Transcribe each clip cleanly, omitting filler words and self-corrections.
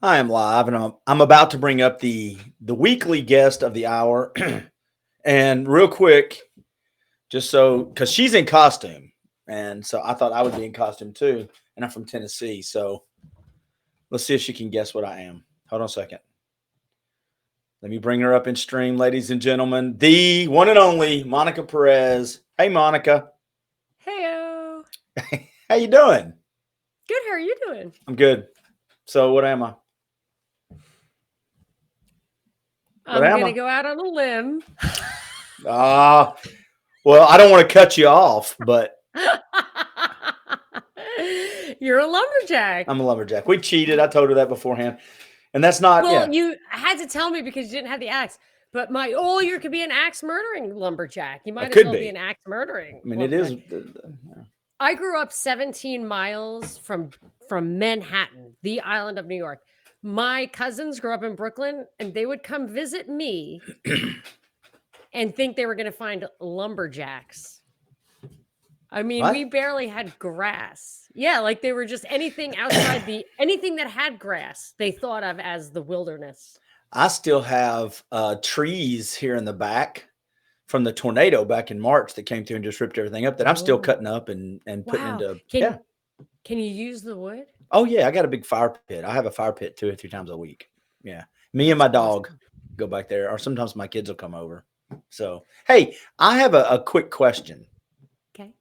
I am live, and I'm about to bring up the weekly guest of the hour. And real quick, just so because she's in costume, and so I thought I would be in costume too. And I'm from Tennessee, so let's see if she can guess what I am. Hold on a second. Let me bring her up in stream, ladies and gentlemen. The one and only Monica Perez. Hey, Monica. Heyo. How you doing? Good. How are you doing? I'm good. So what am I? What I'm am gonna I? go out on a limb. Ah, well, I don't want to cut you off, but You're a lumberjack. I'm a lumberjack. We cheated. I told her that beforehand. And that's not, Well, yeah, you had to tell me because you didn't have the axe. But you could be an axe murdering lumberjack. You it might as could well be be. an axe murdering I mean, it is. lumberjack. I grew up 17 miles from Manhattan, the island of New York. My cousins grew up in Brooklyn, and they would come visit me and think they were going to find lumberjacks. I mean, What? we barely had grass. Yeah, like they were just anything outside anything that had grass, they thought of as the wilderness. I still have trees here in the back from the tornado back in March that came through and just ripped everything up that I'm still cutting Oh, up and putting wow. into, yeah. Can you use the wood? Oh, yeah. I got a big fire pit. I have a fire pit 2 or 3 times a week. Yeah. Me and That's my dog awesome. go back there, or sometimes my kids will come over. So, hey, I have a quick question. Okay.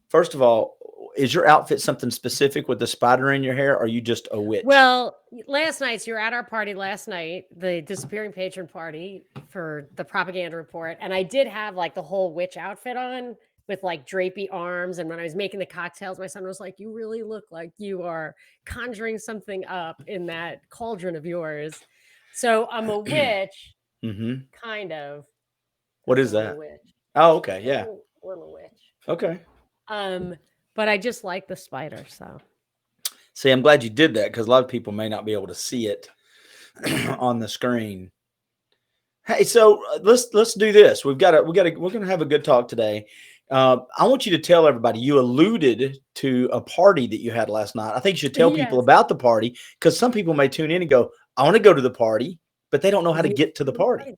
First of all, is your outfit something specific with the spider in your hair, or are you just a witch? Well, last night, so you were at our party last night, the disappearing patron party for the propaganda report. And I did have like the whole witch outfit on with like drapey arms. And when I was making the cocktails, my son was like, "You really look like you are conjuring something up in that cauldron of yours." So I'm a witch, Mm-hmm. kind of. What Just is a little that? witch. Oh, okay. Yeah. Little witch. Okay. Um, but I just like the spider, so See, I'm glad you did that because a lot of people may not be able to see it on the screen. Hey, so let's do this. We're gonna have a good talk today. I want you to tell everybody you alluded to a party that you had last night. I think you should tell people yes. about the party because some people may tune in and go, "I want to go to the party," but they don't know how to You get to the party.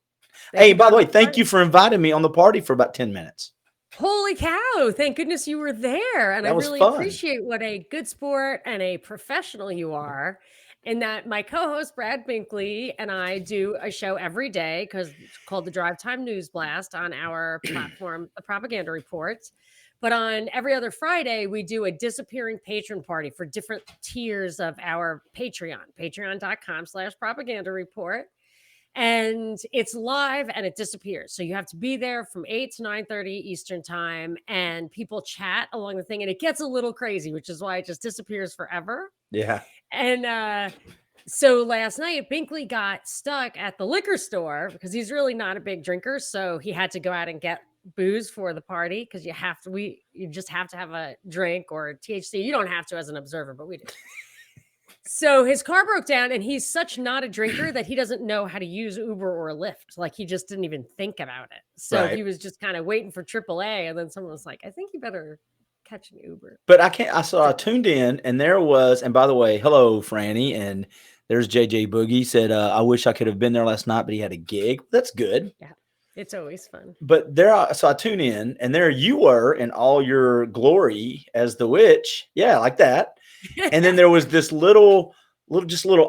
they Hey, could by go the to way, the thank party. you for inviting me on the party for about 10 minutes. Holy cow! Thank goodness you were there, and I That was really fun. appreciate what a good sport and a professional you are. And that my co-host Brad Binkley and I do a show every day because it's called the Drive Time News Blast on our platform, the Propaganda Reports. But on every other Friday, we do a disappearing patron party for different tiers of our Patreon, patreon.com/propaganda report. And it's live and it disappears. So you have to be there from 8 to 9:30 Eastern time, and people chat along the thing, and it gets a little crazy, which is why it just disappears forever. Yeah. And so last night, Binkley got stuck at the liquor store because he's really not a big drinker. So he had to go out and get booze for the party because you just have to have a drink or THC. You don't have to as an observer, but we do. So his car broke down, and he's such not a drinker that he doesn't know how to use Uber or Lyft. Like he just didn't even think about it. So he Right. was just kind of waiting for AAA, and then someone was like, "I think you better catch an Uber." But I can't. I tuned in, and there was. And by the way, hello, Franny, and there's JJ Boogie said, "I wish I could have been there last night, but he had a gig." That's good. Yeah, it's always fun. But so I tune in, and there you were in all your glory as the witch, yeah, like that. And then there was this little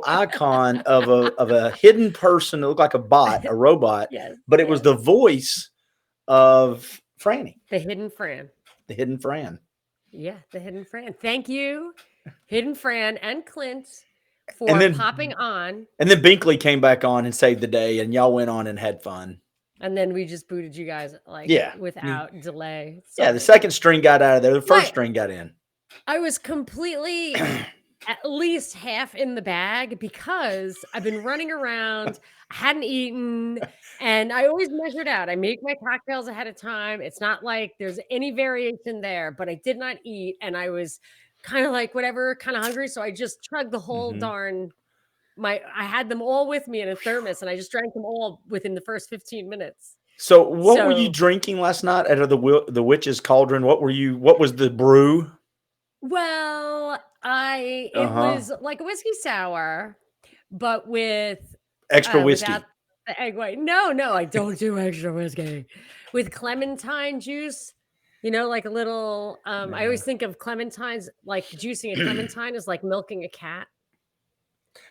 icon of a hidden person that looked like a bot, a robot, Yes, but it was yes. the voice of Franny, The Hidden Fran. the hidden Fran. Yeah, the Hidden Fran. Thank you, Hidden Fran and Clint, And for then popping on. and then Binkley came back on and saved the day, and y'all went on and had fun. And then we just booted you guys like Yeah, without delay. yeah. The Sorry. second string got out of there. The first What? string got in. I was completely at least half in the bag because I've been running around, I hadn't eaten, and I always measured out. I make my cocktails ahead of time. It's not like there's any variation there, but I did not eat, and I was kind of like whatever, kind of hungry. So I just chugged the whole Mhm. darn I had them all with me in a thermos, and I just drank them all within the first 15 minutes. So, what were you So drinking last night at the witch's cauldron? What were you? What was the brew? well, Uh it huh. was like a whiskey sour, but with Extra without whiskey. the egg white. No, no, I don't do extra whiskey. With clementine juice, like a little. I always think of clementines, like juicing a clementine is like milking a cat.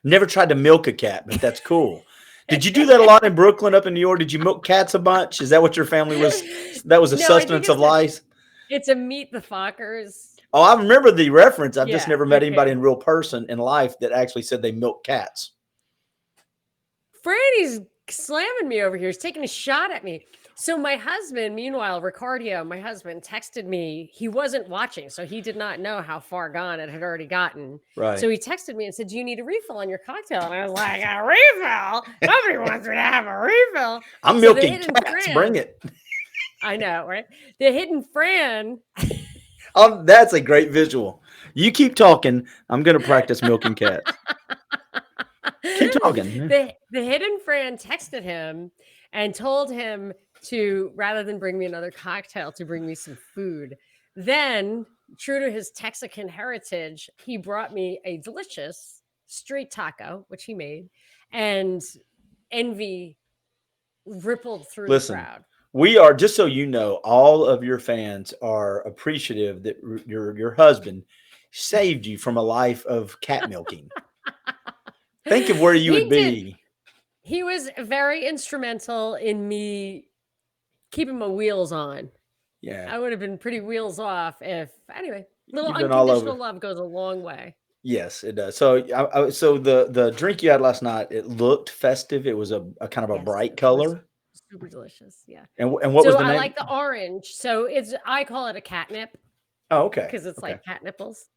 Never tried to milk a cat, but that's cool. Did you do that a lot in Brooklyn, up in New York? Did you milk cats a bunch? Is that what your family was? That was a No, I think sustenance of life? it's a Meet the Fockers. Oh, I remember the reference. I've just Yeah, never met anybody okay. in real person in life that actually said they milk cats. Franny's slamming me over here. He's taking a shot at me. So my husband, meanwhile, Ricardio, my husband, texted me. He wasn't watching, so he did not know how far gone it had already gotten. Right. So he texted me and said, "Do you need a refill on your cocktail?" And I was like, "A refill? Nobody wants me to have a refill." I'm So the milking hidden cats. Fran, Bring it. I know, right? The hidden Fran. Oh, that's a great visual. You keep talking. I'm going to practice milking cats. Keep talking. The hidden Fran texted him and told him to, rather than bring me another cocktail, to bring me some food. Then, true to his Texican heritage, he brought me a delicious street taco, which he made, and envy rippled through the Listen, crowd. we are, just so you know, all of your fans are appreciative that your husband saved you from a life of cat milking. Think of where you would He did. be. He was very instrumental in me keeping my wheels on. Yeah. I would have been pretty wheels off if, anyway, little You've been all unconditional over. love goes a long way. Yes, it does. So, so the drink you had last night, it looked festive. It was a kind of a Yes, bright it was color. super delicious. Yeah. And what was So the I name? like the orange. So I call it a catnip Oh, okay. because it's Okay. like cat nipples.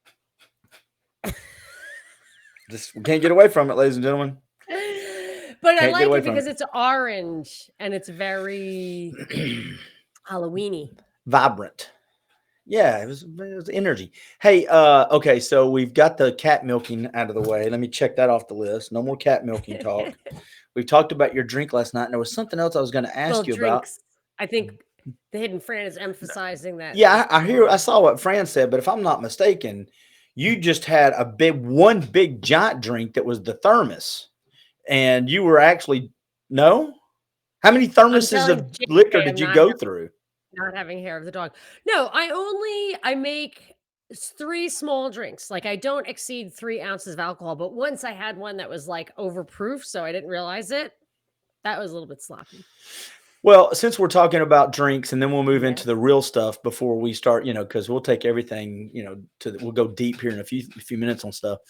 Just we can't get away from it, ladies and gentlemen. But I Can't get like away it from because it. it's orange and it's very Halloweeny. Vibrant. Yeah, it was energy. Hey, okay, so we've got the cat milking out of the way. Let me check that off the list. No more cat milking talk. We've talked about your drink last night, and there was something else I was going to ask you about. Drinks. I think the hidden Fran is emphasizing that. Yeah, I saw what Fran said, but if I'm not mistaken, you just had one big giant drink that was the thermos, and you were actually no. How many thermoses of liquor did you go through? Not having hair of the dog. No, I make 3 small drinks. Like I don't exceed 3 ounces of alcohol. But once I had one that was like overproof, so I didn't realize it. That was a little bit sloppy. Well, since we're talking about drinks, and then we'll move into the real stuff before we start, because we'll take everything, we'll go deep here in a few minutes on stuff.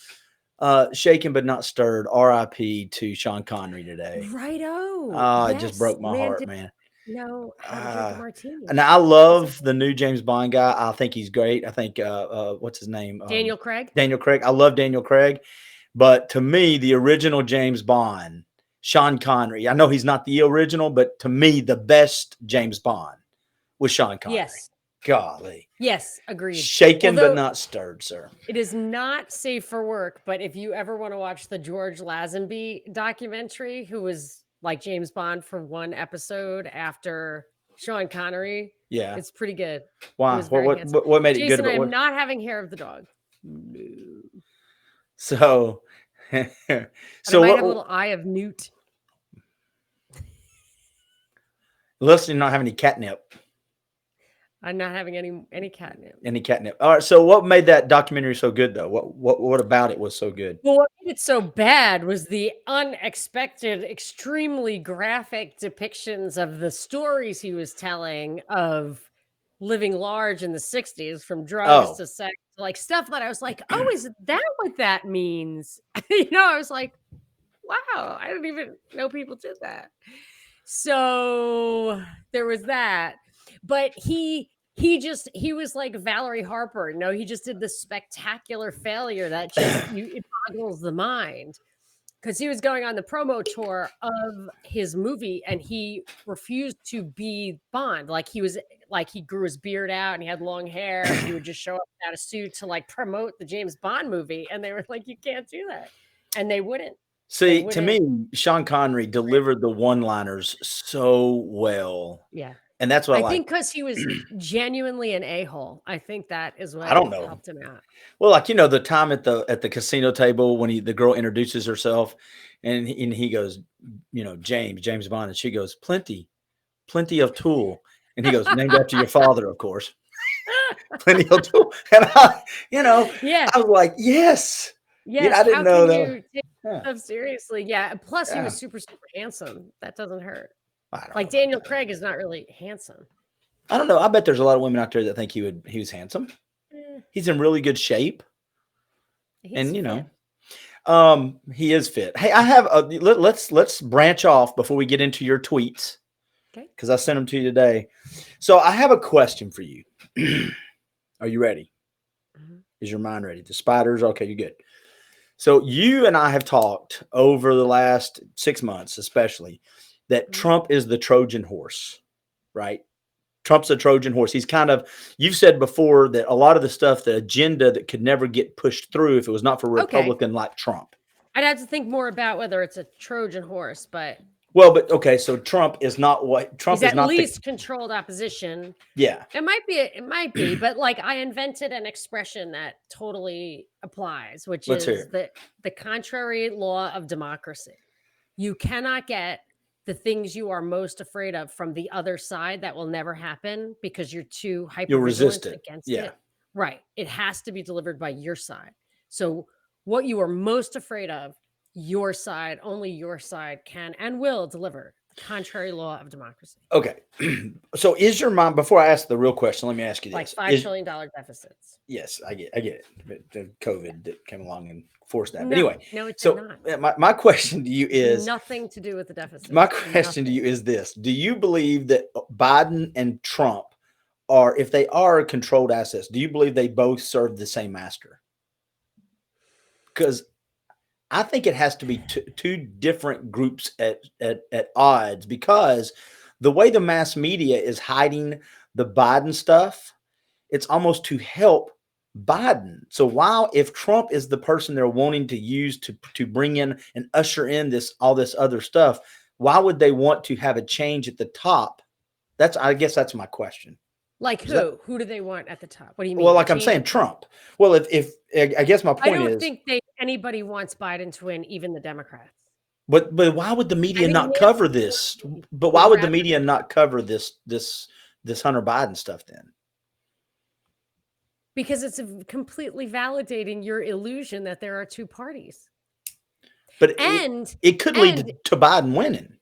Shaken but not stirred. R.I.P. to Sean Connery today. Righto. It just broke my heart, man. How to drink a martini. And I love the new James Bond guy. I think he's great. I think what's his name? Daniel Craig. Daniel Craig. I love Daniel Craig, but to me, the original James Bond, Sean Connery. I know he's not the original, but to me, the best James Bond was Sean Connery. Yes. Golly. Yes, agreed. Shaken but not stirred, sir. It is not safe for work, but if you ever want to watch the George Lazenby documentary, who was like James Bond for one episode after Sean Connery, yeah, it's pretty good. Wow. What made it Jason, good? I am not having hair of the dog. No. So, I might have a little eye of Newt. Unless you're not having any catnip. I'm not having any catnip. Any catnip. All right. So, what made that documentary so good, though? What about it was so good? Well, what made it so bad was the unexpected, extremely graphic depictions of the stories he was telling of living large in the 60s, from drugs to sex, like stuff that I was like, oh, is that what that means? I was like, wow, I didn't even know people did that. So there was that. But he was like Valerie Harper. No, he just did this spectacular failure that just it boggles the mind. Because he was going on the promo tour of his movie and he refused to be Bond. Like he grew his beard out and he had long hair. And he would just show up without a suit to like promote the James Bond movie. And they were like, you can't do that. And they wouldn't. See, to me, Sean Connery delivered the one-liners so well. Yeah. And that's what I I like. think because he was genuinely an a-hole. I think that is I what don't know. helped him out. Well, like, the time at the casino table when the girl introduces herself and he goes, James Bond, and she goes, plenty of tool. And he goes, named after your father, of course. Plenty of tool. And Yeah. I was like, yes. Yes. I didn't How know can that. you take Yeah. yourself seriously? Yeah. Plus, he Yeah. was super, super handsome. That doesn't hurt. I don't know Like about Daniel that. Craig is not really handsome. I don't know. I bet there's a lot of women out there that think he was handsome. Eh, He's in really good shape. he's And fit. he is fit. Hey, I have let's branch off before we get into your tweets Okay. because I sent them to you today. So I have a question for you. Are you ready? Mhm. Is your mind ready? The spiders? Okay, you're good. So you and I have talked over the last 6 months, especially, that Mhm. Trump is the Trojan horse, right? Trump's a Trojan horse. You've said before that a lot of the stuff, the agenda that could never get pushed through if it was not for a Okay. Republican like Trump. I'd have to think more about whether it's a Trojan horse, but Well, but okay, so Trump is not he's at the least controlled opposition. yeah. It might be, but like I invented an expression that totally applies, which Let's hear is it. the contrary law of democracy. You cannot get the things you are most afraid of from the other side. That will never happen because you're too You'll hypervigilant resist it. against Yeah. it. Right. It has to be delivered by your side. So what you are most afraid of, only your side can and will deliver. Contrary law of democracy. Okay. So is your mind before I ask the real question, let me ask you Like this. $5 trillion deficits. Yes, I get it. The COVID that came along and forced that. But No, anyway, no, it did so not. my question to you is Nothing to do with the my deficits. question to Nothing. you is this. Do you believe that Biden and Trump are, if they are controlled assets, do you believe they both serve the same master? Because I think it has to be two different groups at odds because the way the mass media is hiding the Biden stuff, it's almost to help Biden. So while if Trump is the person they're wanting to use to bring in and usher in all this other stuff, why would they want to have a change at the top? I guess that's my question. Like Is that who? Who do they want at the top? What do you well, mean? A like I'm change saying, at the Trump. Well, if I guess my I point don't is, think anybody wants Biden to win, even the Democrats. but why would the I media think not cover Nancy this? Pelosi But why would would the rather media not cover this Hunter Biden stuff then? because it's completely validating your illusion that there are two parties. But And it could lead and to Biden winning.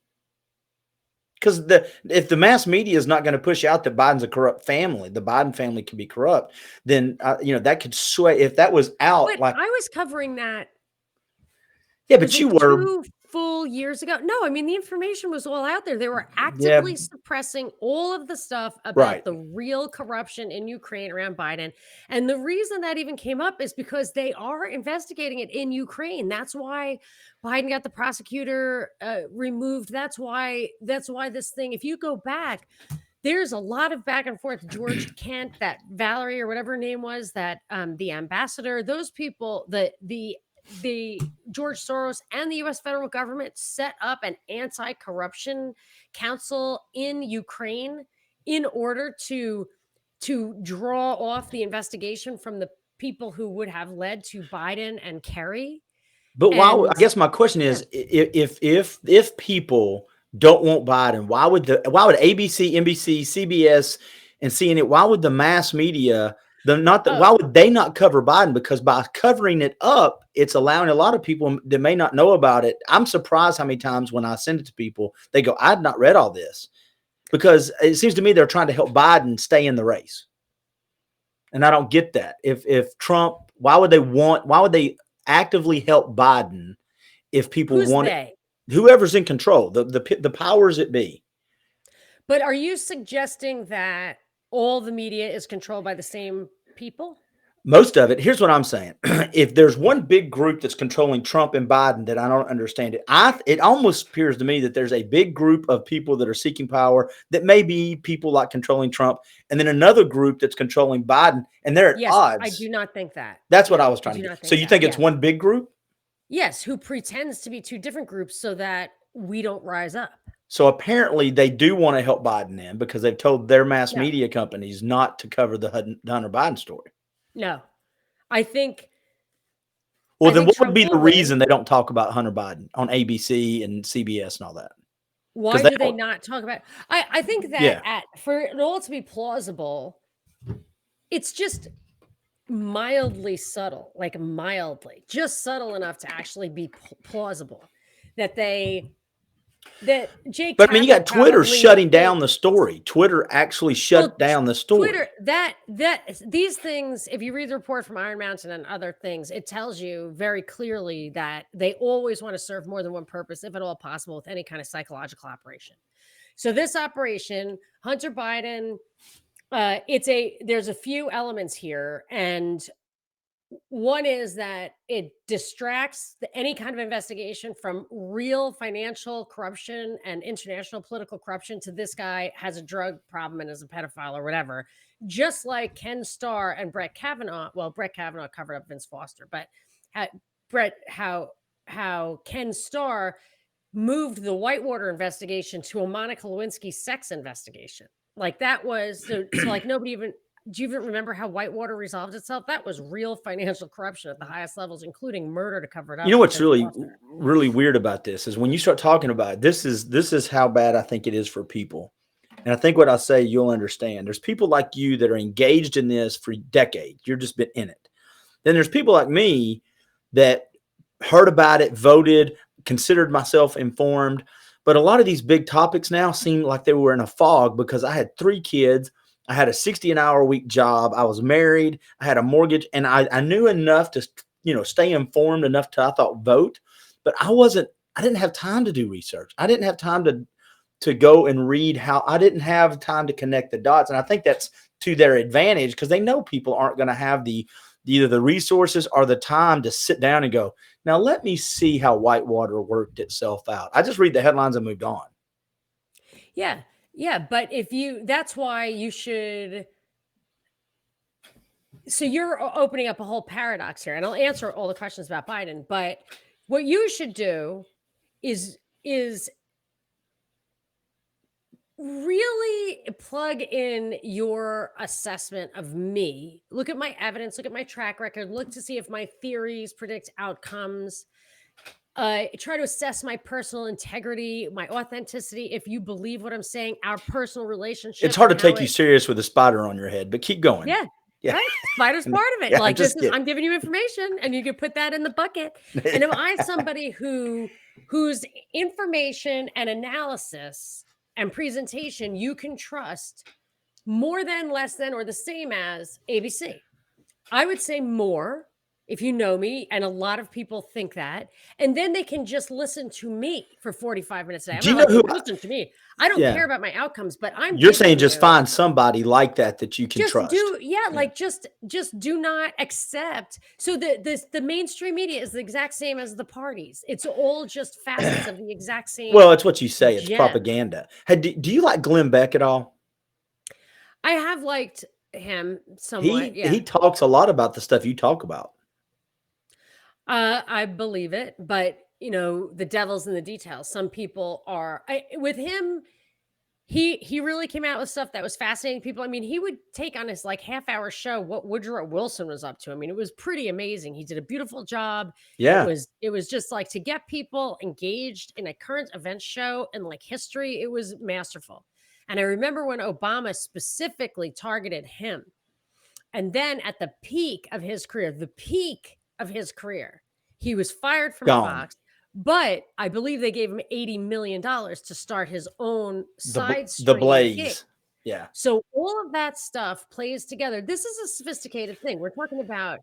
Because if the mass media is not going to push out that Biden's a corrupt family, the Biden family can be corrupt, then that could sway. If that was out, but like I was covering that. yeah, Was but you it were 2 full years ago? No, I mean, the information was all out there. They were yeah actively suppressing all of the stuff about right. the real corruption in Ukraine around Biden. And the reason that even came up is because they are investigating it in Ukraine. That's why Biden got the prosecutor removed. That's why this thing, if you go back, there's a lot of back and forth. George Kent, that Valerie or whatever her name was, that the ambassador, those people, the George Soros and the US federal government set up an anti-corruption council in Ukraine in order to draw off the investigation from the people who would have led to Biden and Kerry. But why? I And guess my question yeah, is, if people don't want Biden, why would ABC, NBC, CBS, and CNN? Why would the mass media why oh, would they not cover Biden? Because by covering it up, it's allowing a lot of people that may not know about it. I'm surprised how many times when I send it to people, they go, "I've not read all this," because it seems to me they're trying to help Biden stay in the race, and I don't get that. If Trump, why would they actively help Biden if people who's want it? they? Whoever's in control, the powers that be. But are you suggesting that all the media is controlled by the same people? Most of it. Here's what I'm saying: if there's one big group that's controlling Trump and Biden, that I don't understand it. It almost appears to me that there's a big group of people that are seeking power that may be people like controlling Trump, and then another group that's controlling Biden, and they're at Yes, I odds. do not think that. That's what I No, was I trying to do get. not So think you that. think it's Yes. one big group? Yes, who pretends to be two different groups so that we don't rise up. So apparently they do want to help Biden in because they've told their mass No, media companies not to cover the Hunter Biden story. no. I think Well, I then think what would Trump be the will win. reason they don't talk about Hunter Biden on ABC and CBS and all that? Because Why they do they don't. not talk about I think that Yeah. for it all to be plausible, it's just mildly subtle, like mildly, just subtle enough to actually be plausible that Jake But I mean, you Tapper got Twitter probably shutting down the thinks. story. Twitter actually Well, shut down the Twitter, story. that these things, if you read the report from Iron Mountain and other things, it tells you very clearly that they always want to serve more than one purpose, if at all possible, with any kind of psychological operation. So this operation, Hunter Biden, there's a few elements here, and one is that it distracts any kind of investigation from real financial corruption and international political corruption to this guy has a drug problem and is a pedophile or whatever. Just like Ken Starr and Brett Kavanaugh. Well, Brett Kavanaugh covered up Vince Foster, but how, Brett, how Ken Starr moved the Whitewater investigation to a Monica Lewinsky sex investigation. Like that was so like nobody even do you even remember how Whitewater resolved itself? That was real financial corruption at the highest levels, including murder to cover it You up know from what's Vince really Foster. really weird about this is when you start talking about it, this is how bad I think it is for people. And I think what I say you'll understand. There's people like you that are engaged in this for decades. You've just been in it. Then there's people like me that heard about it, voted, considered myself informed. But a lot of these big topics now seem like they were in a fog because I had 3 kids. I had a 60 an hour a week job. I was married. I had a mortgage, and I knew enough to stay informed enough to I thought vote. But I didn't have time to do research. I didn't have time to go and read how I didn't have time to connect the dots. And I think that's to their advantage because they know people aren't going to have either the resources or the time to sit down and go, now let me see how Whitewater worked itself out. I just read the headlines and moved on. Yeah. Yeah. But that's why you should. So you're opening up a whole paradox here, and I'll answer all the questions about Biden. But what you should do is really plug in your assessment of me. Look at my evidence, look at my track record, look to see if my theories predict outcomes. Try to assess my personal integrity, my authenticity. If you believe what I'm saying, our personal It's relationship hard and to how take you it, serious with a spider on your head, but keep going. yeah, Yeah. right. Spider's part of it. Yeah, I'm Like just kidding. I'm giving you information, and you can put that in the bucket. And am I somebody whose information and analysis and presentation you can trust more than, less than, or the same as ABC? I would say more if you know me, and a lot of people think that. And then they can just listen to me for 45 minutes a day. I'm Do you not know like, who? well, listen to me. I don't Yeah. care about my outcomes, but I'm You're saying giving just you find somebody like that you can just trust. do, yeah, Yeah. like just do not accept. So the mainstream media is the exact same as the parties. It's all just facets of the exact same Well, it's what you say. It's gem. propaganda. Hey, do you like Glenn Beck at all? I have liked him somewhat, He yeah. talks a lot about the stuff you talk about. I believe it, but the devil's in the details. Some people are with him. He really came out with stuff that was fascinating. People, I mean, he would take on his like half-hour show what Woodrow Wilson was up to. I mean, it was pretty amazing. He did a beautiful job. Yeah. It was just like to get people engaged in a current event show and like history. It was masterful. And I remember when Obama specifically targeted him. And then at the peak of his career, he was fired from Gone. Fox, but I believe they gave him $80 million to start his own side The stream gig. Blaze. Yeah. So all of that stuff plays together. This is a sophisticated thing. We're talking about,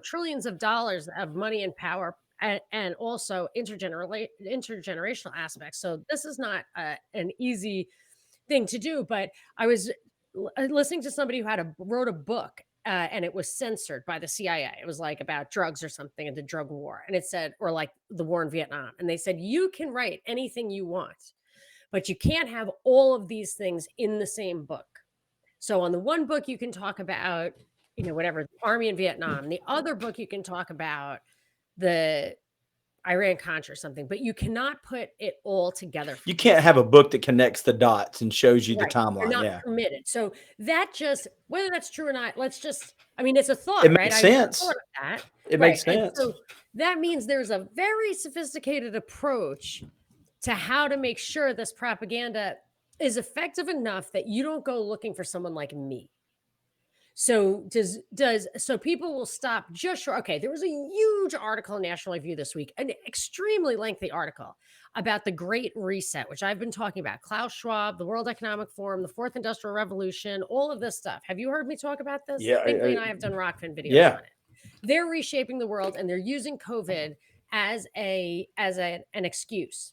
trillions of dollars of money and power, and also intergenerational aspects. So this is not an easy thing to do. But I was listening to somebody who wrote a book, and it was censored by the CIA. It was like about drugs or something and the drug war. And it said, or like the war in Vietnam. And they said, you can write anything you want, but you can't have all of these things in the same book. So on the one book, you can talk about, whatever, the army in Vietnam. The other book, you can talk about the Iran-Contra or something, but you cannot put it all together for You can't have a book that connects the dots and shows you the right. You're timeline. not Yeah. permitted. So that just whether that's true or not, let's just I mean, it's a It thought, right? makes I never sense. thought of that. It Right. makes And sense. so that means there's a very sophisticated approach to how to make sure this propaganda is effective enough that you don't go looking for someone like me. So so people will stop just short. Okay, there was a huge article in National Review this week, an extremely lengthy article about the Great Reset, which I've been talking about. Klaus Schwab, the World Economic Forum, the Fourth Industrial Revolution, all of this stuff. Have you heard me talk about this? Yeah. Binkley and I have done Rockfin videos Yeah. on it. They're reshaping the world and they're using COVID as an excuse.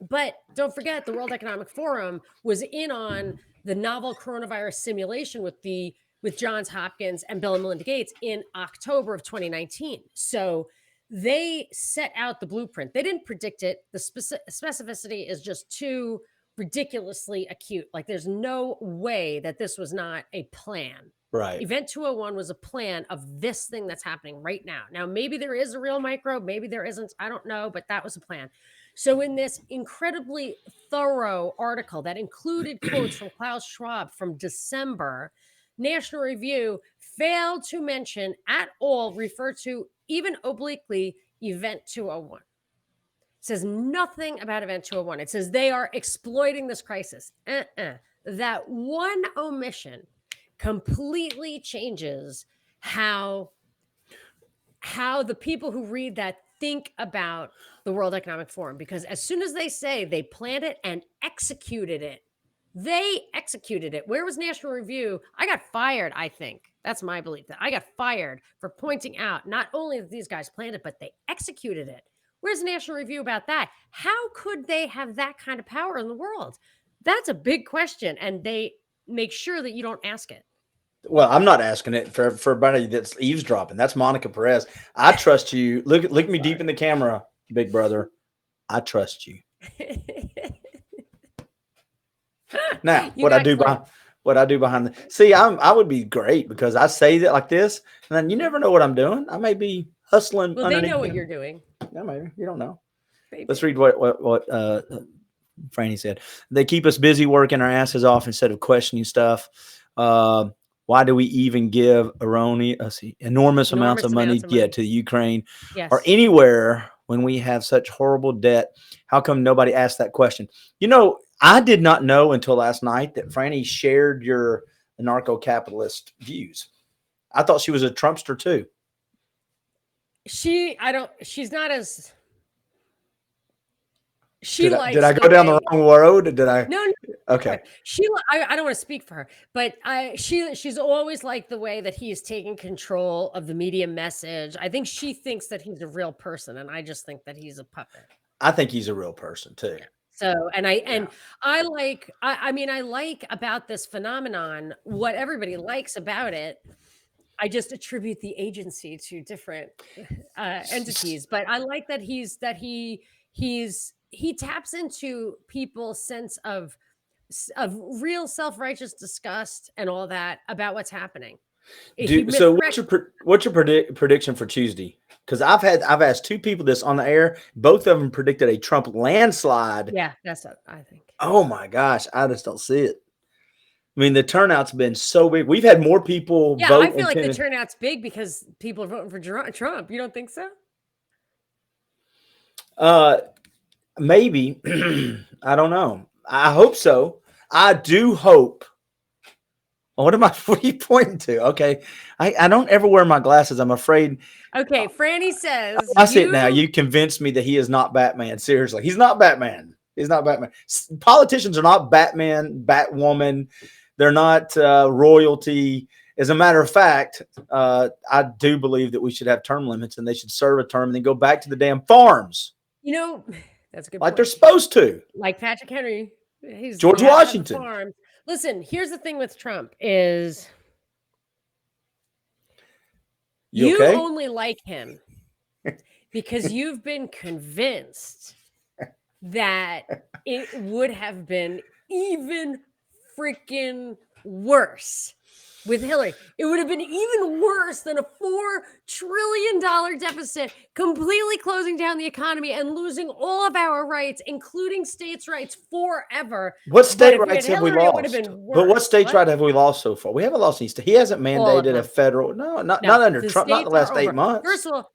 But don't forget, the World Economic Forum was in on the novel coronavirus simulation with Johns Hopkins and Bill and Melinda Gates in October of 2019. So they set out the blueprint. They didn't predict it. The specificity is just too ridiculously acute. Like there's no way that this was not a plan. Right. Event 201 was a plan of this thing that's happening right now. Now, maybe there is a real microbe, maybe there isn't. I don't know, but that was a plan. So, in this incredibly thorough article that included quotes from Klaus Schwab from December, National Review failed to mention at all, refer to even obliquely, Event 201. It says nothing about Event 201. It says they are exploiting this crisis. That one omission completely changes how the people who read that think about the World Economic Forum, because as soon as they say they planned it and executed it, they executed it. Where was National Review? I got fired, I think. That's my belief, that I got fired for pointing out not only that these guys planned it, but they executed it. Where's National Review about that? How could they have that kind of power in the world? That's a big question, and they make sure that you don't ask it. Well, I'm not asking it for everybody that's eavesdropping. That's Monica Perez. I trust you. Look me deep in the camera, big brother. I trust you. Now, You got clipped. what I do behind the see, I would be great because I say that like this, and then you never know what I'm doing. I may be hustling Well, they underneath. know what you're doing. Yeah, maybe you don't know. Maybe. Let's read what Franny said. They keep us busy working our asses off instead of questioning stuff. Why do we even give enormous amounts of money to the Ukraine or anywhere when we have such horrible debt? How come nobody asked that question? You know, I did not know until last night that Franny shared your anarcho-capitalist views. I thought she was a Trumpster too. She's not as Did I go down the wrong road? Did I? No. Okay. I don't want to speak for her, but she's always liked the way that he is taking control of the media message. I think she thinks that he's a real person, and I just think that he's a puppet. I think he's a real person too. Yeah. So, I like about this phenomenon what everybody likes about it. I just attribute the agency to different entities, but I like that he taps into people's sense of real self-righteous disgust and all that about what's happening. So what's your prediction for Tuesday? Because I've asked two people this on the air. Both of them predicted a Trump landslide. Yeah, that's what I think. Oh my gosh, I just don't see it. I mean, the turnout's been so big. We've had more people vote. I feel like the turnout's big because people are voting for Trump. You don't think so? Maybe. I don't know. I hope so. I do hope. What are you pointing to? Okay. I don't ever wear my glasses. I'm afraid. Okay. Franny says. I see it now. You convinced me that he is not Batman. Seriously. He's not Batman. He's not Batman. Politicians are not Batman, Batwoman. They're not royalty. As a matter of fact, I do believe that we should have term limits and they should serve a term and then go back to the damn farms. You know, that's a good like point. They're supposed to. Like Patrick Henry. He's George Washington. Listen, here's the thing with Trump is you okay? Only like him because you've been convinced that it would have been even freaking worse with Hillary. It would have been even worse than a $4 trillion deficit, completely closing down the economy and losing all of our rights, including states' rights forever. What But state if we had rights have we Hillary, it would have lost? been But what worse. states' What? right have we lost so far? We haven't lost any state. He hasn't All of mandated a them. federal. No, not No, under the Trump. Not the states are last 8 over. months. First of all,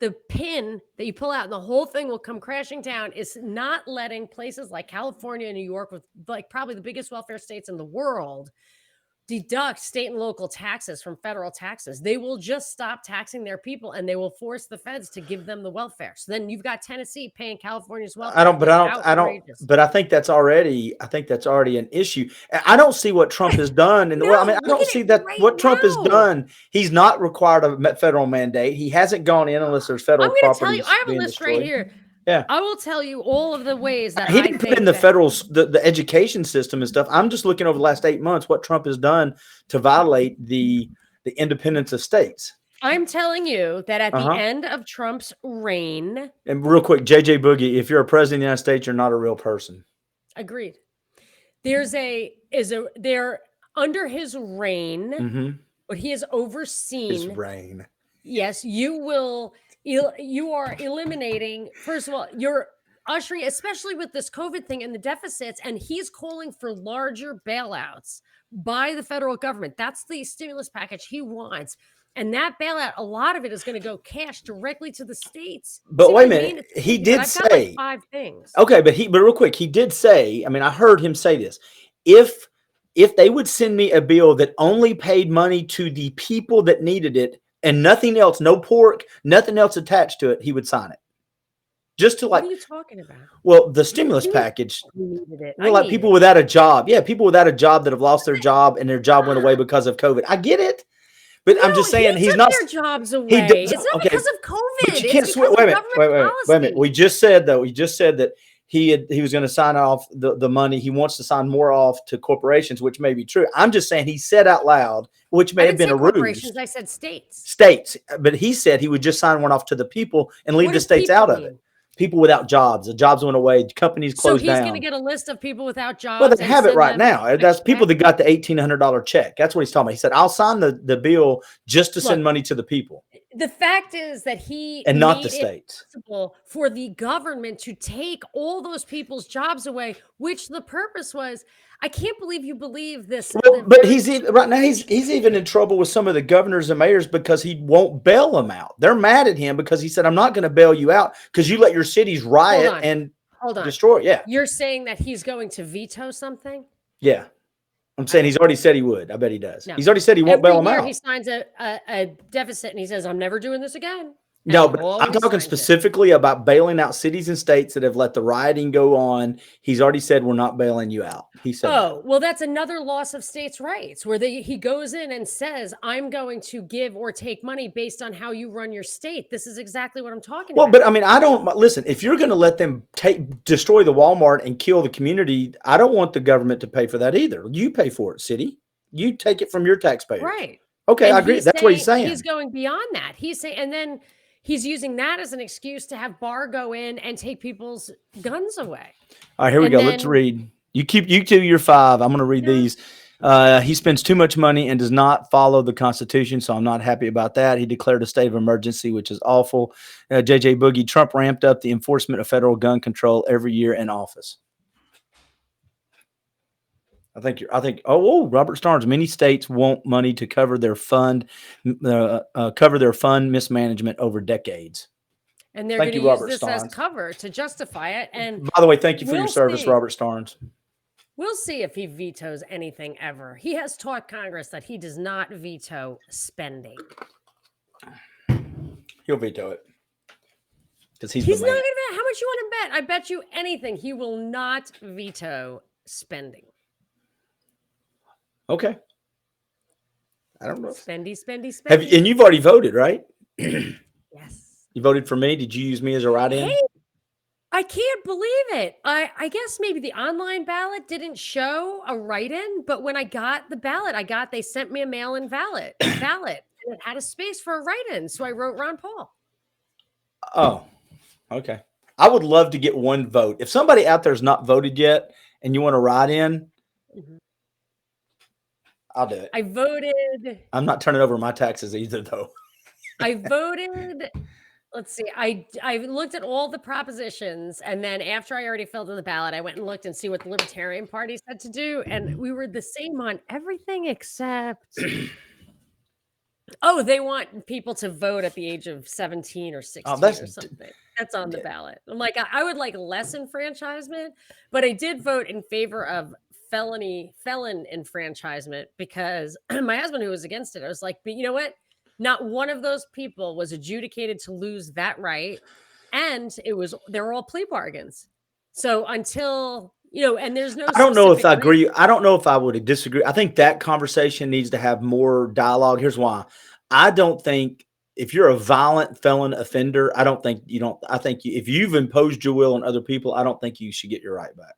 the pin that you pull out and the whole thing will come crashing down is not letting places like California and New York, with like probably the biggest welfare states in the world, deduct state and local taxes from federal taxes. They will just stop taxing their people and they will force the feds to give them the welfare. So then you've got Tennessee paying California's welfare. Outrageous. But I think that's already an issue. I don't see what Trump has done. And No, I look don't at see it that right what Trump has now. done. He's not required a federal mandate. He hasn't gone in unless there's federal I'm going to tell you, properties I have a being list destroyed. right here. Yeah. I will tell you all of the ways that He I didn't put think in the that federal, the education system and stuff. I'm just looking over the last 8 months what Trump has done to violate the independence of states. I'm telling you that at the Uh-huh. end of Trump's reign, And real quick, JJ Boogie, if you're a president of the United States, you're not a real person. agreed. There under his reign, Mm-hmm. what he has His overseen. reign. Yes, you are eliminating, first of all, you're ushering, especially with this COVID thing and the deficits, and he's calling for larger bailouts by the federal government. That's the stimulus package he wants. And that bailout, a lot of it is going to go cash directly to the states. But See wait a what I minute, mean? It's he sneaky, did but I've got like say, 5 things. okay, but real quick, he did say, I mean, I heard him say this. If they would send me a bill that only paid money to the people that needed it and nothing else, no pork, nothing else attached to it, he would sign it. Just to What like, are you talking about? well, the stimulus You mean package, we needed it. well, I like need people it. without a job. Yeah, people without a job that have lost their job and their job went away because of COVID. I get it. But I'm No, just saying he he's took not. their jobs He away. does. It's not Okay, because of COVID. but you It's can't because switch. of Wait a minute. government Wait a policy. minute. We just said though. We just said that he was going to sign off the money. He wants to sign more off to corporations, which may be true. I'm just saying he said out loud, which may I have didn't been say a corporations. ruse. I said states. States, but he said he would just sign one off to the people and leave What the does states people out of it. mean? People without jobs. The jobs went away. Companies So closed he's going to down. get a list of people without jobs. Well, they and have it send right them now. a That's people check? that got the $1,800 check. That's what he's talking about. He said, "I'll sign the bill just to send Look, money to the people the fact is that he and not the made it states." possible for the government to take all those people's jobs away, which the purpose was. I can't believe you believe this. Well, but right now he's even in trouble with some of the governors and mayors because he won't bail them out. They're mad at him because he said, "I'm not going to bail you out because you let your cities riot and Hold on. destroy." Yeah, You're saying that he's going to veto something? yeah. I'm saying he's already said he would. I bet he does. No. He's already said he won't bail them out. He signs a deficit and he says, "I'm never doing this again." No, And but I'm always talking signs it. specifically about bailing out cities and states that have let the rioting go on. He's already said we're not bailing you out. He said, Oh, well, that's another loss of states' rights where he goes in and says, "I'm going to give or take money based on how you run your state." This is exactly what I'm talking well, about. but I mean, I don't listen. If you're going to let them destroy the Walmart and kill the community, I don't want the government to pay for that either. You pay for it, city. You take it from your taxpayers. Right. Okay, And I agree. That's what he's saying. He's going beyond that. He's saying, and then he's using that as an excuse to have Barr go in and take people's guns away. All right, here we go. Let's read. You do your 5. I'm going to read these. He spends too much money and does not follow the Constitution, so I'm not happy about that. He declared a state of emergency, which is awful. JJ Boogie, Trump ramped up the enforcement of federal gun control every year in office. Robert Starnes. Many states want money to cover their fund mismanagement over decades. And they're going to use this as cover to justify it. And by the way, thank you for your service, Robert Starnes. We'll see if he vetoes anything ever. He has taught Congress that he does not veto spending. He'll veto it. Because he's not going to bet. How much you want to bet? I bet you anything. He will not veto spending. Okay. I don't know. Spendy. And you've already voted, right? Yes. You voted for me? Did you use me as a write-in? Hey, I can't believe it. I guess maybe the online ballot didn't show a write-in, but when I got the ballot, they sent me a mail-in ballot, and it had a space for a write-in, so I wrote Ron Paul. Oh, okay. I would love to get one vote. If somebody out there has not voted yet and you want to write in, I'll do it. I voted. I'm not turning over my taxes either, though. I voted. Let's see. I looked at all the propositions, and then after I already filled in the ballot, I went and looked and see what the Libertarian Party said to do, and we were the same on everything except. Oh, they want people to vote at the age of 17 or 16 that's or something. That's on the ballot. I'm like, I would like less enfranchisement, but I did vote in favor of felon enfranchisement because my husband, who was against it, I was like, but you know what? Not one of those people was adjudicated to lose that right. And they were all plea bargains. So until, and there's no I don't know if specific I reason. agree. I don't know if I would disagree. I think that conversation needs to have more dialogue. Here's why. I don't think if you're a violent felon offender, I think if you've imposed your will on other people, I don't think you should get your right back.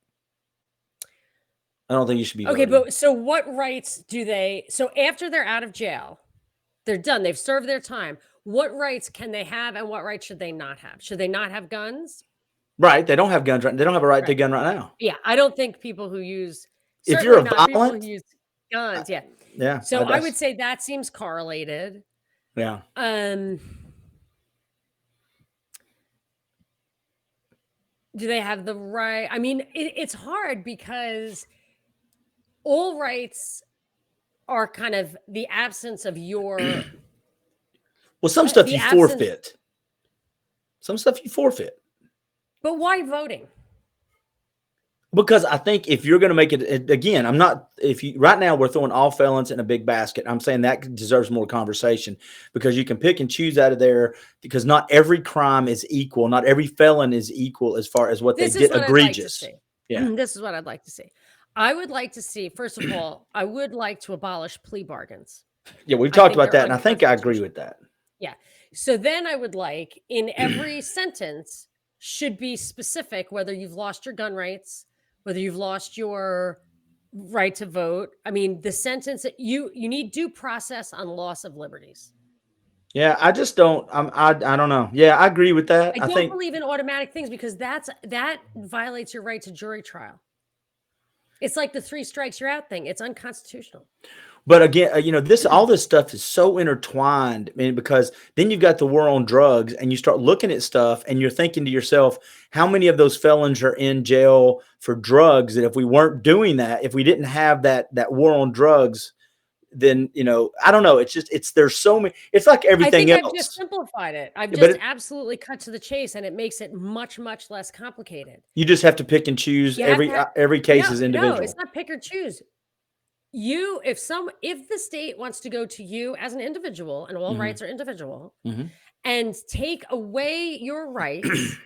I don't think you should be Okay, voting. but so what rights do they? So after they're out of jail, they're done. They've served their time. What rights can they have, and what rights should they not have? Should they not have guns? Right. They don't have guns. They don't have a right to a gun right now. Yeah, I don't think people who use If you're certainly not people who violent, use guns. Yeah. yeah. So I would say that seems correlated. Yeah. Do they have the right? I mean, it's hard because all rights are kind of the absence of your. Well, some stuff you forfeit. Some stuff you forfeit. But why voting? Because I think if you're going to make it again, right now we're throwing all felons in a big basket. I'm saying that deserves more conversation because you can pick and choose out of there because not every crime is equal. Not every felon is equal as far as what they get egregious. Yeah. This is what I'd like to see. I would like to see, first of all, I would like to abolish plea bargains. Yeah, we've talked about that, and I think I agree with that. Yeah. So then I would like in every sentence should be specific whether you've lost your gun rights, whether you've lost your right to vote. I mean, the sentence that you need due process on loss of liberties. Yeah, I just don't. I don't know. Yeah, I agree with that. I don't believe in automatic things because that violates your right to jury trial. It's like the 3 strikes you're out thing. It's unconstitutional. But again, all this stuff is so intertwined. I mean, because then you've got the war on drugs, and you start looking at stuff, and you're thinking to yourself, how many of those felons are in jail for drugs? That if we weren't doing that, if we didn't have that war on drugs, then I don't know. There's so many. It's like everything else. I've just simplified it. I've just absolutely cut to the chase, and it makes it much, much less complicated. You just have to pick and choose. Every case is individual. No, it's not pick or choose. If the state wants to go to you as an individual, and all rights are individual, and take away your rights,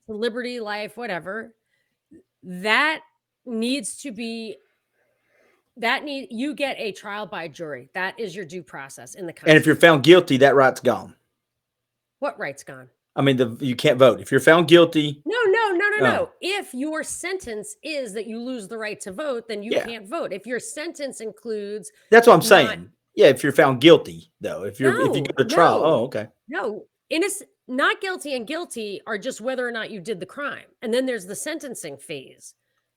liberty, life, whatever, that needs to be. You get a trial by jury. That is your due process in the country. And if you're found guilty, that right's gone. What right's gone? I mean, you can't vote if you're found guilty. No. If your sentence is that you lose the right to vote, then you can't vote. If your sentence includes, that's what I'm saying. Yeah, if you're found guilty, though, if you go to trial, okay. No, not guilty and guilty are just whether or not you did the crime, and then there's the sentencing phase,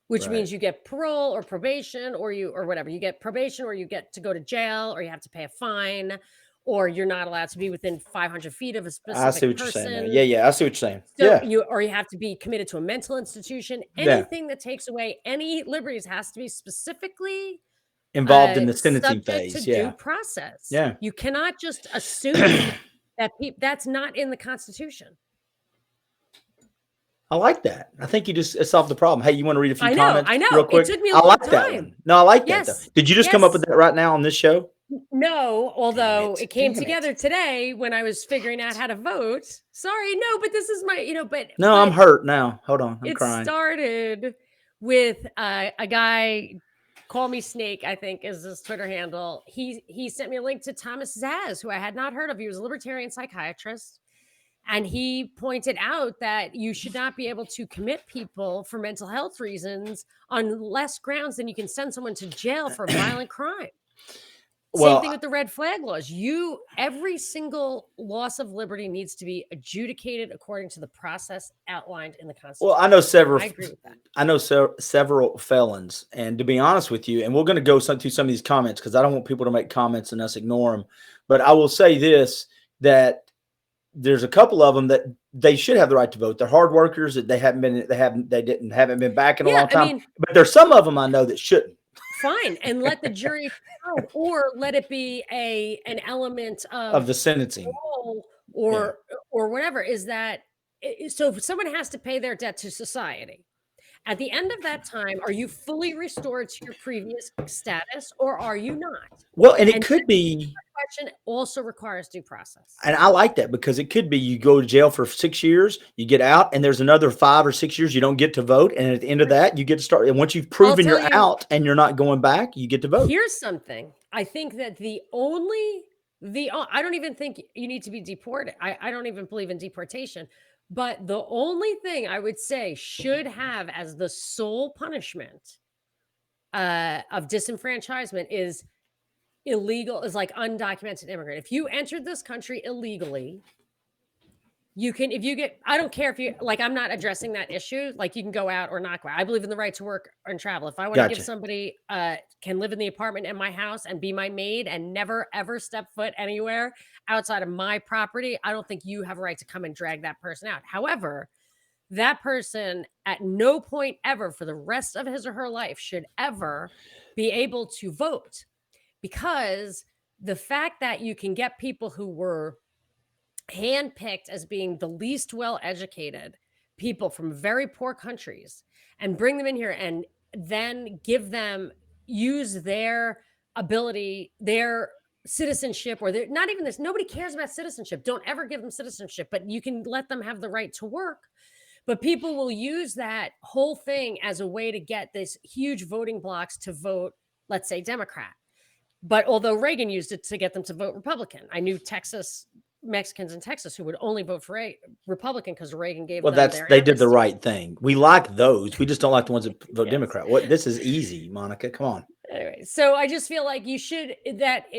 which means you get parole or probation, or whatever. You get probation, or you get to go to jail, or you have to pay a fine. Or you're not allowed to be within 500 feet of a specific person. I see what you're saying. Yeah, I see what you're saying. So you have to be committed to a mental institution. Anything that takes away any liberties has to be specifically involved in the sentencing phase. To due process. Yeah, you cannot just assume that that's not in the Constitution. I like that. I think you just solved the problem. Hey, you want to read a few comments? I know. Real quick? It took me a long time. That one. No, I like that. Though. Did you just come up with that right now on this show? No, although it came together today when I was figuring out how to vote. Sorry, no, but this is my, but no, I'm hurt now. Hold on, I'm crying. It started with a guy, Call Me Snake, I think is his Twitter handle. He sent me a link to Thomas Zaz, who I had not heard of. He was a libertarian psychiatrist. And he pointed out that you should not be able to commit people for mental health reasons on less grounds than you can send someone to jail for a violent crime. Same thing Well, with the red flag laws. Every single loss of liberty needs to be adjudicated according to the process outlined in the well, Constitution. I agree with that. I know several felons, and to be honest with you, and we're going to go through some of these comments because I don't want people to make comments and us ignore them. But I will say this: that there's a couple of them that they should have the right to vote. They're hard workers. That haven't been back in a Yeah, long I time. mean, But there's some of them I know that shouldn't. fine, and let the jury decide, or let it be an element Of of the sentencing. parole Yeah. or whatever. Is that so? If someone has to pay their debt to society, at the end of that time, are you fully restored to your previous status, or are you not? Well, and it And could be, question also requires due process. and I like that because it could be you go to jail for 6 years, you get out, and there's another 5 or 6 years you don't get to vote, and at the end of that, you get to start. And once you've I'll proven tell you're you, out and you're not going back, you get to vote. here's something. I think that I don't even think you need to be deported. I don't even believe in deportation. But the only thing I would say should have as the sole punishment of disenfranchisement is like undocumented immigrant. If you entered this country illegally, you can, if you get, I don't care if you, like, I'm not addressing that issue. Like, you can go out or not go out. I believe in the right to work and travel. If I want to give Gotcha. somebody, can live in the apartment in my house and be my maid and never ever step foot anywhere outside of my property, I don't think you have a right to come and drag that person out. However, that person at no point ever for the rest of his or her life should ever be able to vote, because the fact that you can get people who were handpicked as being the least well educated people from very poor countries and bring them in here and then use their ability, their citizenship, or they're not even this. Nobody cares about citizenship. Don't ever give them citizenship, but you can let them have the right to work. But people will use that whole thing as a way to get this huge voting blocks to vote, let's say, Democrat. But although Reagan used it to get them to vote Republican, I knew Mexicans in Texas who would only vote for a Republican because Reagan gave Well, them their they did the amnesty. right thing. We like those. We just don't like the ones that vote Yes. Democrat. What? This is easy, Monica. Come on. Anyway, so I just feel like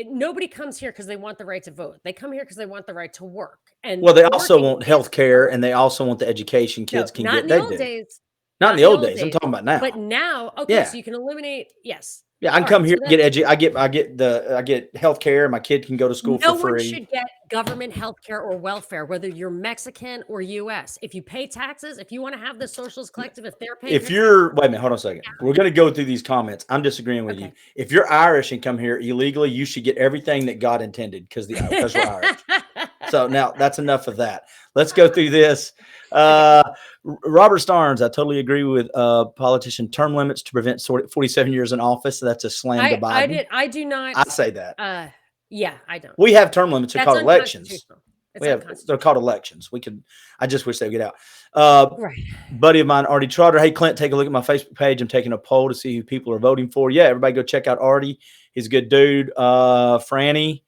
nobody comes here because they want the right to vote. They come here because they want the right to work. And Well, they also working want is health care, hard. and they also want the education No, kids can not get. in the They old do. days. Not in the old days. I'm talking about now. But now, okay, Yeah. so you can eliminate, yes. Yeah, I can All come right, here so and get then I get health care. My kid can go to school no for one free. should get government health care or welfare, whether you're Mexican or US. If you pay taxes, if you want to have the socialist collective, if they're paying If taxes, you're, wait a minute, hold on a second. We're going to go through these comments. I'm disagreeing with you. okay. If you're Irish and come here illegally, you should get everything that God intended because we're Irish. So now that's enough of that. Let's go through this. Robert Starnes, I totally agree with politician term limits to prevent 47 years in office. So that's a slam to Biden. I do not. I say that. Yeah, I don't. We have term limits. They're That's called elections. unconstitutional. It's We have, unconstitutional. they're called elections. I just wish they would get out. Right. Buddy of mine, Artie Trotter. Hey, Clint, take a look at my Facebook page. I'm taking a poll to see who people are voting for. Yeah, everybody go check out Artie. He's a good dude. Franny.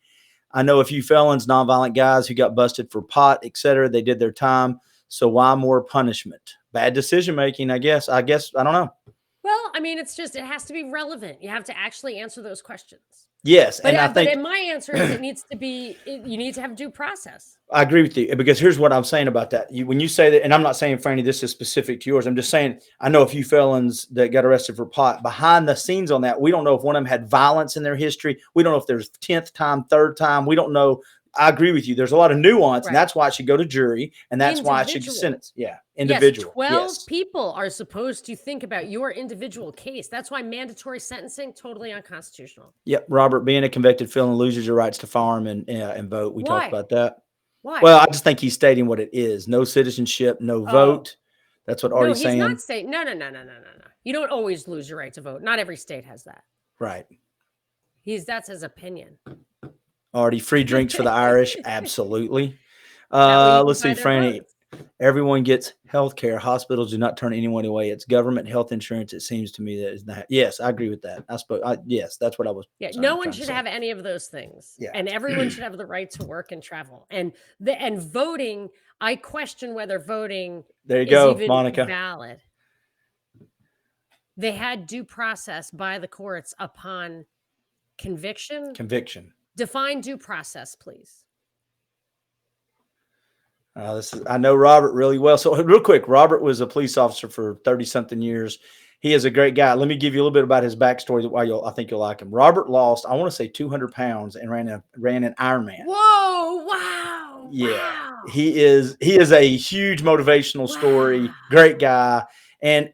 I know a few felons, nonviolent guys who got busted for pot, etc. They did their time. So why more punishment? Bad decision making, I guess. I don't know. Well, I mean, it has to be relevant. You have to actually answer those questions. Yes, but and I think my answer is you need to have due process. I agree with you, because here's what I'm saying about that. When you say that, and I'm not saying, Franny, this is specific to yours. I'm just saying I know a few felons that got arrested for pot. Behind the scenes on that, we don't know if one of them had violence in their history. We don't know if there's 10th time, third time. We don't know. I agree with you. There's a lot of nuance, and that's why it should go to jury, and that's why it should get sentenced. Yeah, individual. Yes, 12 people are supposed to think about your individual case. That's why mandatory sentencing, totally unconstitutional. Yep, Robert, being a convicted felon loses your rights to farm and vote. We talked about that. Why? Well, I just think he's stating what it is. No citizenship, no vote. That's what Artie's saying. No, he's not saying. No. You don't always lose your right to vote. Not every state has that. Right. That's his opinion. Artie, free drinks for the Irish. Absolutely. Let's see, Franny. Everyone gets health care. Hospitals do not turn anyone away. It's government health insurance. It seems to me that is not. Yes, I agree with that. Yes, that's what I was. Yeah, no one should have any of those things. Yeah. And everyone should have the right to work and travel. And voting, I question whether voting there you go, even Monica. valid. They had due process by the courts upon Conviction? Conviction. Define due process, please. I know Robert really well. So real quick, Robert was a police officer for 30 something years. He is a great guy. Let me give you a little bit about his backstory. Why I think you'll like him. Robert lost, I want to say 200 pounds and ran an Ironman. Whoa! Wow! Yeah, Wow! he is a huge motivational story. Wow. Great guy. And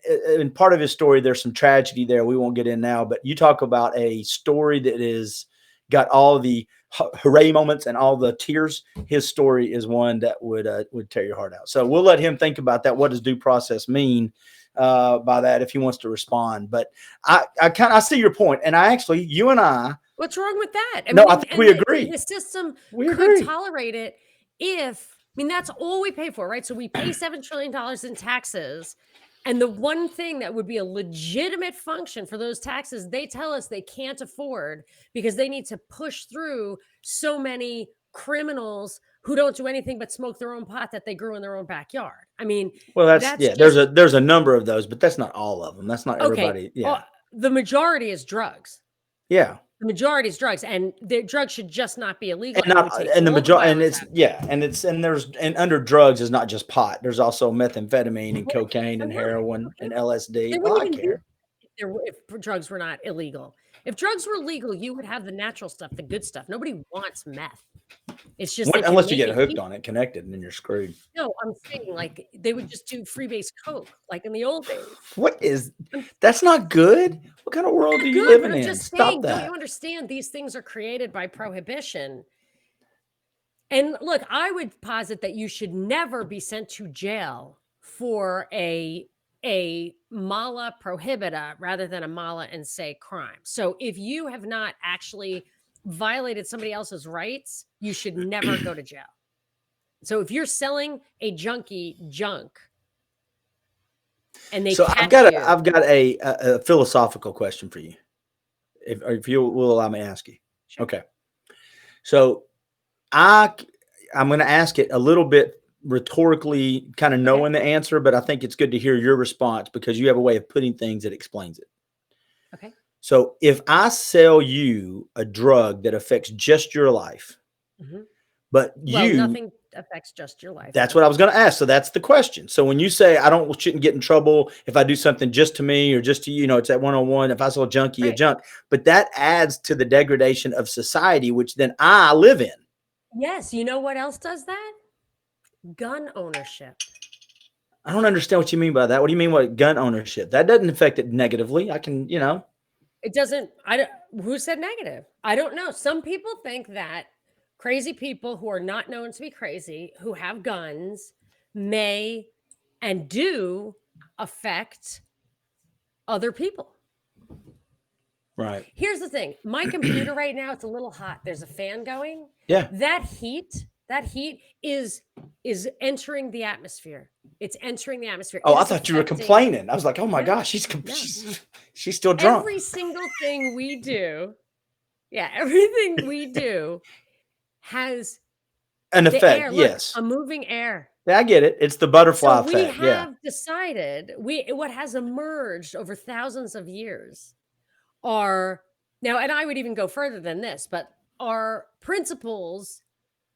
part of his story, there's some tragedy there. We won't get in now, but you talk about a story that is got all the hooray moments and all the tears. His story is one that would tear your heart out. So we'll let him think about that. What does due process mean by that if he wants to respond? But I see your point, and you and I. What's wrong with that? I think we agree. The system we could agree. tolerate it that's all we pay for, right? So we pay $7 trillion in taxes. And the one thing that would be a legitimate function for those taxes, they tell us they can't afford because they need to push through so many criminals who don't do anything but smoke their own pot that they grew in their own backyard. I mean, there's a number of those, but that's not all of them. That's not everybody. Yeah. The majority is drugs. Yeah. The majority is drugs, and the drugs should just not be illegal. And the majority, and under drugs is not just pot. There's also methamphetamine and cocaine and heroin and LSD. I care. If drugs were not illegal. If drugs were legal, you would have the natural stuff, the good stuff. Nobody wants meth. It's just unless you get hooked on it, connected, and then you're screwed. No, I'm saying like they would just do freebase coke, like in the old days. That's not good. What kind of world are you living in? Stop that. Don't you understand? These things are created by prohibition. And look, I would posit that you should never be sent to jail for a mala prohibita rather than a mala and say crime. So if you have not actually violated somebody else's rights, you should never go to jail. So if you're selling a junkie junk and they I've got a philosophical question for you. If you will allow me to ask you. Sure. Okay. So I'm going to ask it a little bit rhetorically, kind of knowing the answer, but I think it's good to hear your response because you have a way of putting things that explains it. Okay. So if I sell you a drug that affects just your life, but nothing affects just your life. That's what I was going to ask. So that's the question. So when you say shouldn't get in trouble if I do something just to me or just to you, it's at 101. If I sell junkie, a junk, but that adds to the degradation of society, which then I live in. Yes. You know what else does that? Gun ownership. I don't understand what you mean by that. What do you mean by gun ownership? That doesn't affect it negatively. It doesn't. Who said negative? I don't know. Some people think that crazy people who are not known to be crazy, who have guns, may and do affect other people. Right. Here's the thing. My computer right now, it's a little hot. There's a fan going. Yeah. That heat is entering the atmosphere. It's entering the atmosphere. Oh, I thought you were complaining. I was like, oh my gosh, she's still drunk. Every single thing we do, everything we do has an effect. Yes. A moving air. Yeah, I get it. It's the butterfly effect. We have decided what has emerged over thousands of years are now, and I would even go further than this, but are principles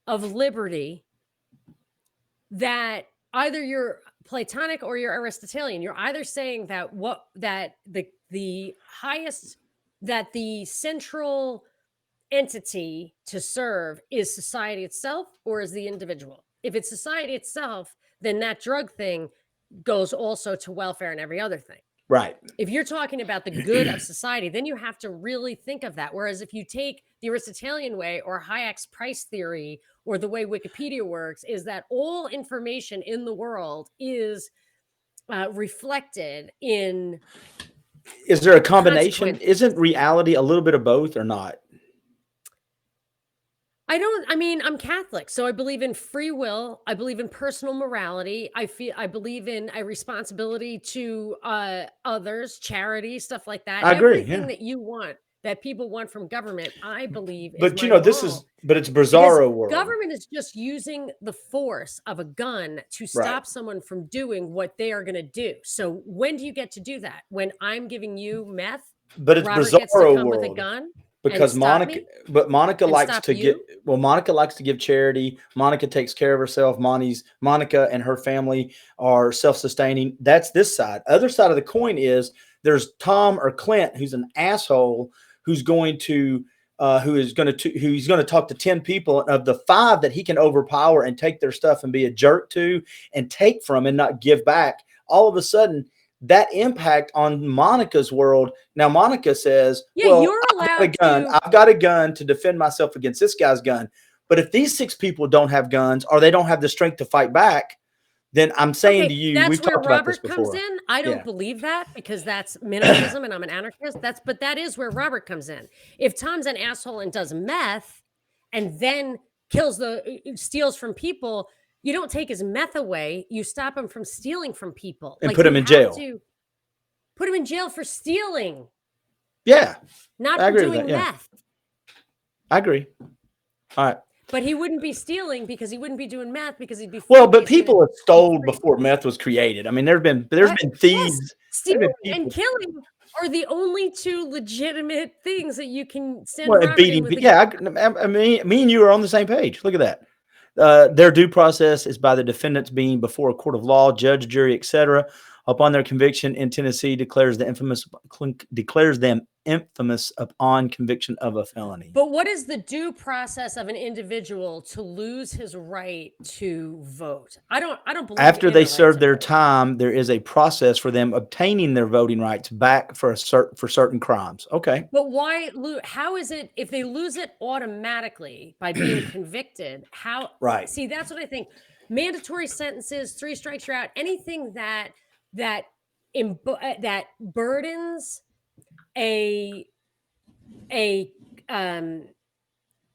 of liberty that either you're Platonic or you're Aristotelian. You're either saying that the highest, that the central entity to serve is society itself or is the individual. If it's society itself, then that drug thing goes also to welfare and every other thing. Right. If you're talking about the good of society, then you have to really think of that. Whereas if you take the Aristotelian way or Hayek's price theory or the way Wikipedia works, is that all information in the world is reflected in. Is there a combination? Isn't reality a little bit of both or not? I'm Catholic, so I believe in free will. I believe in personal morality. I believe in a responsibility to others, charity, stuff like that. I agree. Everything that you want, that people want from government, I believe. But it's bizarro world. Government is just using the force of a gun to stop someone from doing what they are going to do. So when do you get to do that? When I'm giving you meth? But it's Robert bizarro gets to come world. with a gun? because stop Monica, me but Monica and likes stop to get, you. well, Monica likes to give charity. Monica takes care of herself. Monica and her family are self-sustaining. That's this side. Other side of the coin is there's Tom or Clint, who's an asshole, who's going to, who's going to talk to 10 people, and of the 5 that he can overpower and take their stuff and be a jerk to and take from and not give back. All of a sudden, that impact on Monica's world. Now, Monica says, Yeah, well, you're I've got a allowed gun. to. I've got a gun to defend myself against this guy's gun. But if these 6 people don't have guns or they don't have the strength to fight back, then I'm saying to Okay, you, that's we've where talked about this Robert comes before. in. I don't Yeah. believe that because that's minimalism and I'm an anarchist. But that is where Robert comes in. If Tom's an asshole and does meth and then steals from people, you don't take his meth away. You stop him from stealing from people. And Like put him you in have jail. to put him in jail for stealing, Yeah. not I for agree with doing that. Yeah. meth. I agree. All right. But he wouldn't be stealing because he wouldn't be doing meth because he'd be free. Well, but He'd be in a- people have he'd be stole free. before meth was created. I mean, there's been Yes, thieves. There's been stealing and people. killing are the only 2 legitimate things that you can send Well, and Robert in beating. with. Yeah, I mean, me and you are on the same page. Look at that. Their due process is by the defendants being before a court of law, judge, jury, etc. Upon their conviction in Tennessee, declares them infamous upon conviction of a felony. But what is the due process of an individual to lose his right to vote? I don't believe After in they a right serve to their vote. time, there is a process for them obtaining their voting rights back for certain crimes. Okay. But why how is it if they lose it automatically by being convicted? How Right. See, that's what I think. Mandatory sentences, 3 strikes you're out, anything that that burdens a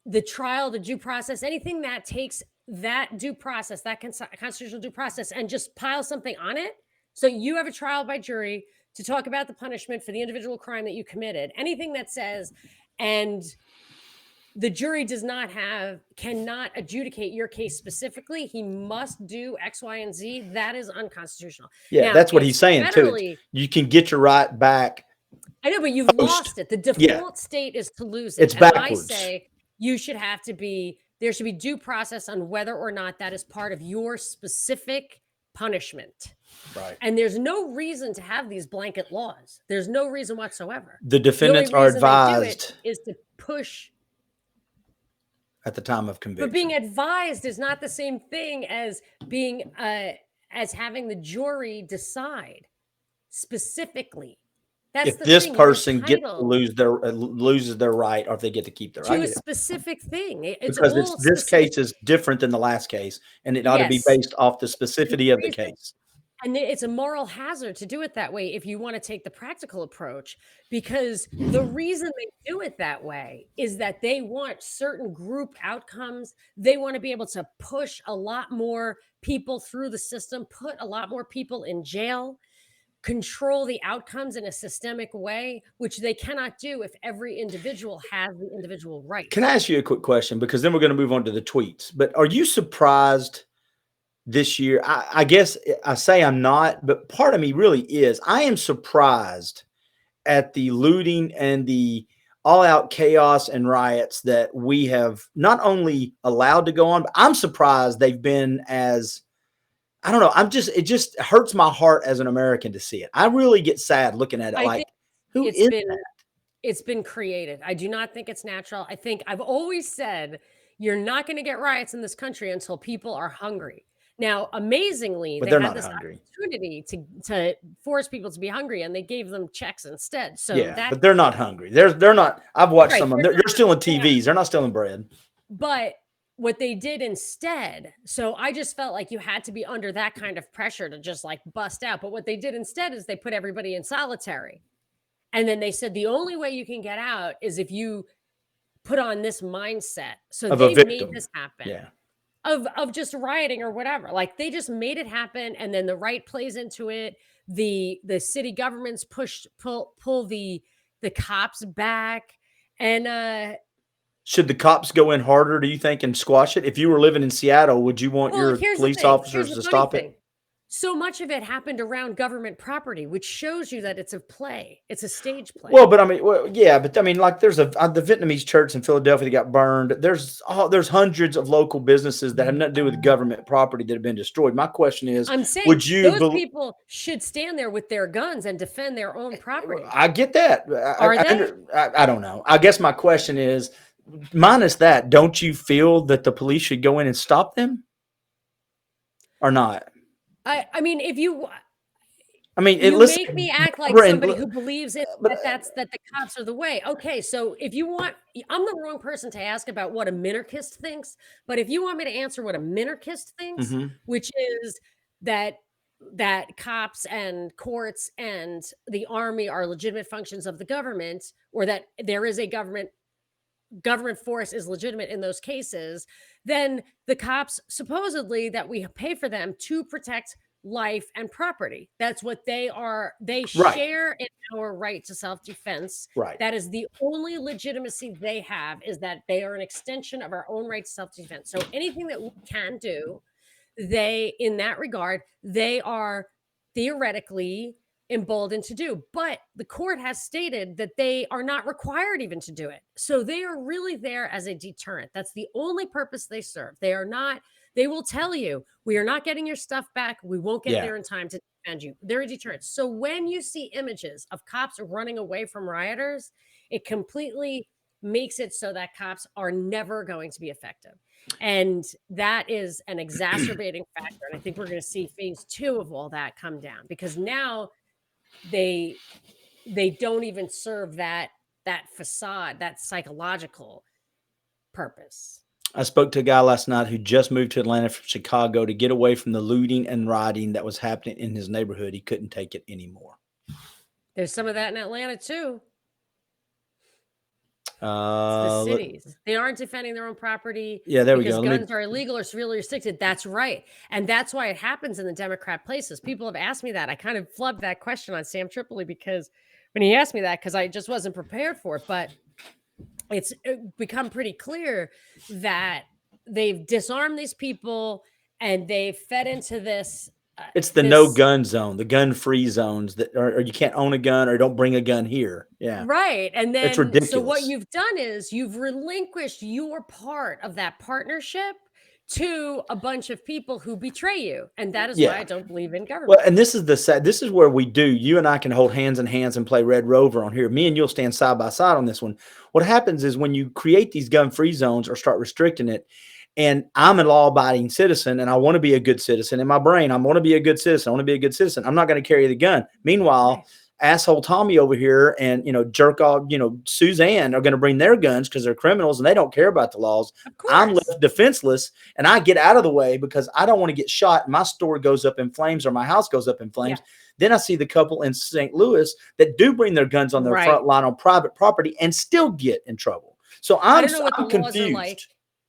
the trial, the due process, anything that takes that due process, that constitutional due process, and just pile something on it. So you have a trial by jury to talk about the punishment for the individual crime that you committed. Anything that says, and the jury cannot adjudicate your case specifically. He must do X, Y, and Z. That is unconstitutional. Yeah, Now, that's what it's he's saying too. You can get your right back. I know, but you've lost it. The default state is to lose it. It's backwards. I say there should be due process on whether or not that is part of your specific punishment. Right. And there's no reason to have these blanket laws. There's no reason whatsoever. The defendants are advised is to push at the time of conviction. But being advised is not the same thing as being as having the jury decide specifically. That's if this person gets to entitled loses their right, or if they get to keep their to right. a specific thing. It's Because all this specific. case is different than the last case, and it ought to be Yes. based off the specificity of the case. And it's a moral hazard to do it that way if you want to take the practical approach, because the reason they do it that way is that they want certain group outcomes. They want to be able to push a lot more people through the system, put a lot more people in jail, control the outcomes in a systemic way, which they cannot do if every individual has the individual right. Can I ask you a quick question? Because then we're going to move on to the tweets. But are you surprised this year? I guess I say I'm not, but part of me really is. I am surprised at the looting and the all-out chaos and riots that we have not only allowed to go on, but I'm surprised they've been as, I don't know. It just hurts my heart as an American to see it. I really get sad looking at it. Like, who is that? It's been created. I do not think it's natural. I think I've always said you're not going to get riots in this country until people are hungry. Now, amazingly, they had this opportunity to force people to be hungry, and they gave them checks instead. So yeah, but they're not hungry. They're not. I've watched some of them. They're stealing TVs. They're not stealing bread. But what they did instead, so I just felt like you had to be under that kind of pressure to just like bust out. But what they did instead is they put everybody in solitary. And then they said the only way you can get out is if you put on this mindset. So they made this happen. Yeah. Of just rioting or whatever. Like they just made it happen, and then the right plays into it. The city governments pull the cops back. And should the cops go in harder, do you think, and squash it? If you were living in Seattle, would you want your police officers to stop it? so much of it happened around government property, which shows you that it's a play. It's a stage play. Well, but I mean, yeah, but I mean, like there's the Vietnamese church in Philadelphia that got burned. There's hundreds of local businesses that have nothing to do with government property that have been destroyed. My question is, I'm saying would you? those people should stand there with their guns and defend their own property. I get that. Are they? I don't know. I guess my question is, minus that, don't you feel that the police should go in and stop them, or not? I mean, if you I mean, you listen, make me act like Barbara, somebody who believes in but that the cops are the way. Okay, so if you want, I'm the wrong person to ask about what a minarchist thinks, but if you want me to answer what a minarchist thinks, mhm. which is that cops and courts and the army are legitimate functions of the government, or that there is a government force is legitimate in those cases, then the cops supposedly that we pay for them to protect life and property. That's what they are. They Right, share in our right to self-defense. right. That is the only legitimacy they have, is that they are an extension of our own right to self-defense. So anything that we can do, they, in that regard, they are theoretically emboldened to do. But the court has stated that they are not required even to do it. So they are really there as a deterrent. That's the only purpose they serve. They are not, they will tell you, we are not getting your stuff back. We won't get Yeah. there in time to defend you. They're a deterrent. So when you see images of cops running away from rioters, it completely makes it so that cops are never going to be effective. And that is an exacerbating factor. And I think we're going to see phase 2 of all that come down, because now they don't even serve that facade, that psychological purpose. I spoke to a guy last night who just moved to Atlanta from Chicago to get away from the looting and rioting that was happening in his neighborhood. He couldn't take it anymore. There's some of that in Atlanta too. It's the Look, cities. They aren't defending their own property yeah, there we because go. guns are illegal or severely restricted. That's right. And that's why it happens in the Democrat places. People have asked me that. I kind of flubbed that question on Sam Tripoli because when he asked me that, because I just wasn't prepared for it. But it's become pretty clear that they've disarmed these people and they've fed into this. It's the no gun zone, the gun free zones that or you can't own a gun or don't bring a gun here. Yeah. Right. And It's then, ridiculous. so what you've done is you've relinquished your part of that partnership to a bunch of people who betray you. And that is why I don't believe in government. Well, and this is where we do. You and I can hold hands in hands and play Red Rover on here. Me and you'll stand side by side on this one. What happens is when you create these gun free zones or start restricting it, and I'm a law abiding citizen and I want to be a good citizen in my brain, I want to be a good citizen. I want to be a good citizen. I'm not going to carry the gun. Meanwhile, asshole Tommy over here and, jerk off, Suzanne are going to bring their guns because they're criminals and they don't care about the laws. I'm left defenseless and I get out of the way because I don't want to get shot. My store goes up in flames or my house goes up in flames. Yeah. Then I see the couple in St. Louis that do bring their guns on their front line on private property and still get in trouble. So I don't know what the laws are like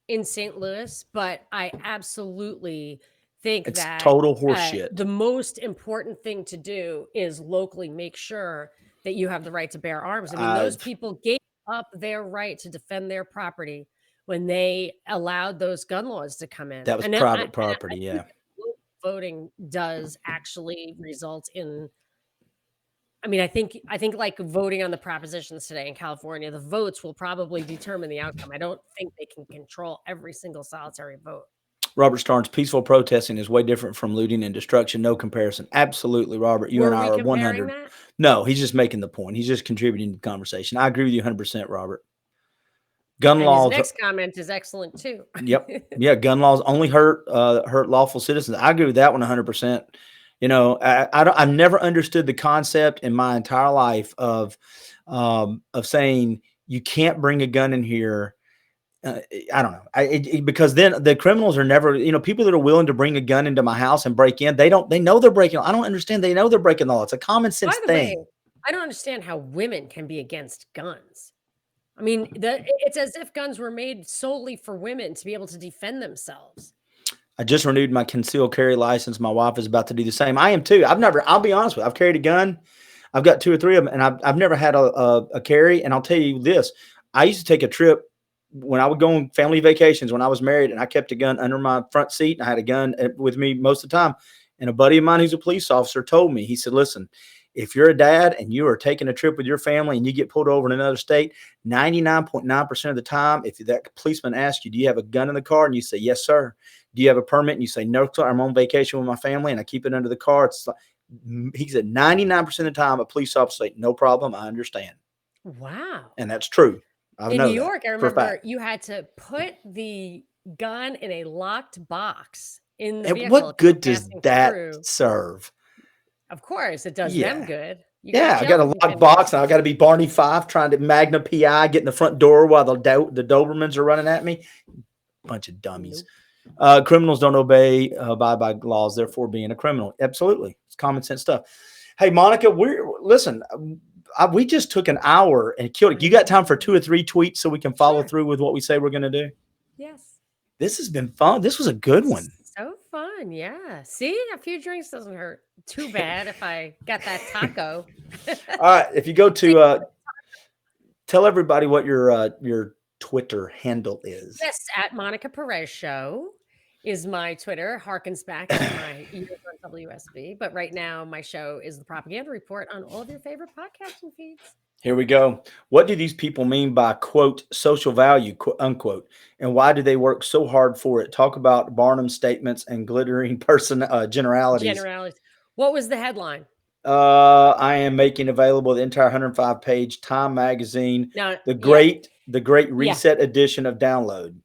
in St. Louis, but I absolutely think it's that total horseshit. The most important thing to do is locally make sure that you have the right to bear arms. I mean, those people gave up their right to defend their property when they allowed those gun laws to come in. That was private property, yeah. Voting does actually result in, I mean, I think like voting on the propositions today in California, the votes will probably determine the outcome. I don't think they can control every single solitary vote. Robert Starnes, peaceful protesting is way different from looting and destruction. No comparison. Absolutely, Robert. You and I are 100. That? No, he's just making the point. He's just contributing to the conversation. I agree with you 100%, Robert. Gun laws. His next comment is excellent too. Yep. Yeah. Gun laws only hurt lawful citizens. I agree with that one 100%. I've never understood the concept in my entire life of saying you can't bring a gun in here. I don't know. Because then the criminals are never, people that are willing to bring a gun into my house and break in, they know they're breaking. I don't understand. They know they're breaking the law. It's a common sense thing. I don't understand how women can be against guns. I mean, it's as if guns were made solely for women to be able to defend themselves. I just renewed my concealed carry license. My wife is about to do the same. I am too. I'll be honest with you. I've carried a gun. I've got 2 or 3 of them, and I've never had a carry. And I'll tell you this, I used to take a trip when I would go on family vacations when I was married, and I kept a gun under my front seat and I had a gun with me most of the time. And a buddy of mine who's a police officer told me, he said, listen, if you're a dad and you are taking a trip with your family and you get pulled over in another state, 99.9% of the time, if that policeman asks you, do you have a gun in the car? And you say, yes, sir. Do you have a permit? And you say, no, sir, I'm on vacation with my family and I keep it under the car. It's like, he said 99% of the time, a police officer say, no problem, I understand. Wow. And that's true. I In know New that York, I for a remember fact. you had to put the gun in a locked box in the And vehicle if what you were good does passing that through. serve? Of course, it does them Yeah. good. You go to Yeah, I jail got a for locked 10 years. box and I got to be Barney Fife trying to Magna PI, get in the front door while the Dobermans are running at me. Bunch of dummies. Nope. Criminals don't abide by laws, therefore being a criminal. Absolutely. It's common sense stuff. Hey, Monica, listen, we just took an hour and killed it. You got time for 2 or 3 tweets so we can follow Sure. through with what we say we're going to do? Yes. This has been fun. This was a good one. So fun. Yeah. See, a few drinks doesn't hurt too bad if I got that taco. All right. If you go to tell everybody what your Twitter handle is. Yes, at Monica Perez Show is my Twitter. Harkens back to my years on WSB. But right now, my show is the Propaganda Report on all of your favorite podcasting feeds. Here we go. What do these people mean by, quote, social value, quote, unquote? And why do they work so hard for it? Talk about Barnum's statements and glittering generalities. Generalities. What was the headline? I am making available the entire 105-page Time magazine, Now, the yeah. great reset edition of download.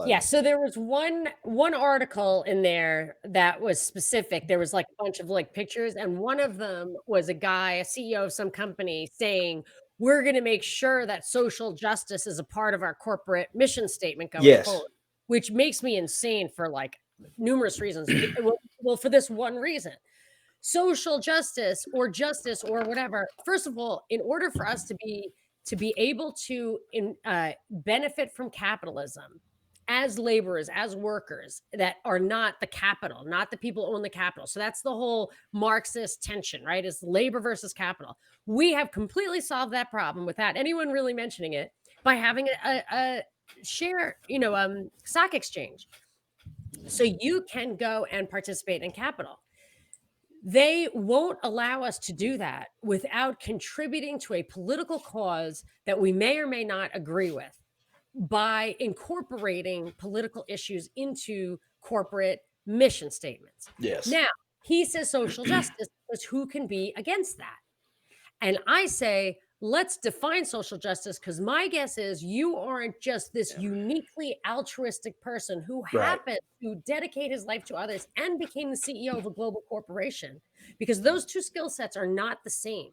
Yeah, so there was one article in there that was specific. There was like a bunch of like pictures, and one of them was a guy, a CEO of some company, saying, "We're going to make sure that social justice is a part of our corporate mission statement going Yes. forward," which makes me insane for like numerous reasons. Well, for this one reason. Social justice or whatever. First of all, in order for us to be able to benefit from capitalism as laborers, as workers that are not the capital, not the people who own the capital. So that's the whole Marxist tension, right? Is labor versus capital. We have completely solved that problem without anyone really mentioning it by having a share, stock exchange. So you can go and participate in capital. They won't allow us to do that without contributing to a political cause that we may or may not agree with by incorporating political issues into corporate mission statements. Yes. Now, he says social justice because who can be against that? And I say, let's define social justice because my guess is you aren't just this uniquely altruistic person who happened to dedicate his life to others and became the CEO of a global corporation, because those two skill sets are not the same.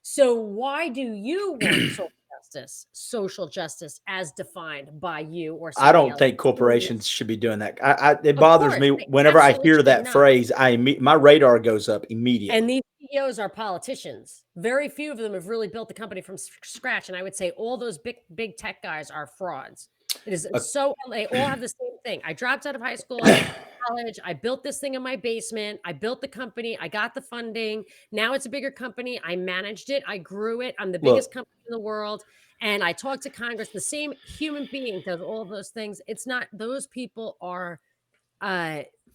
So why do you want social justice as defined by you or somebody I don't else? think corporations should be doing that. It bothers me they whenever I absolutely hear should that not. phrase. My radar goes up immediately. And these CEOs are politicians. Very few of them have really built the company from scratch. And I would say all those big tech guys are frauds. It is they all have the same thing. I dropped out of high school, college. I built this thing in my basement. I built the company. I got the funding. Now it's a bigger company. I managed it. I grew it. I'm the biggest company in the world. And I talk to Congress. The same human being does all of those things. It's not, those people are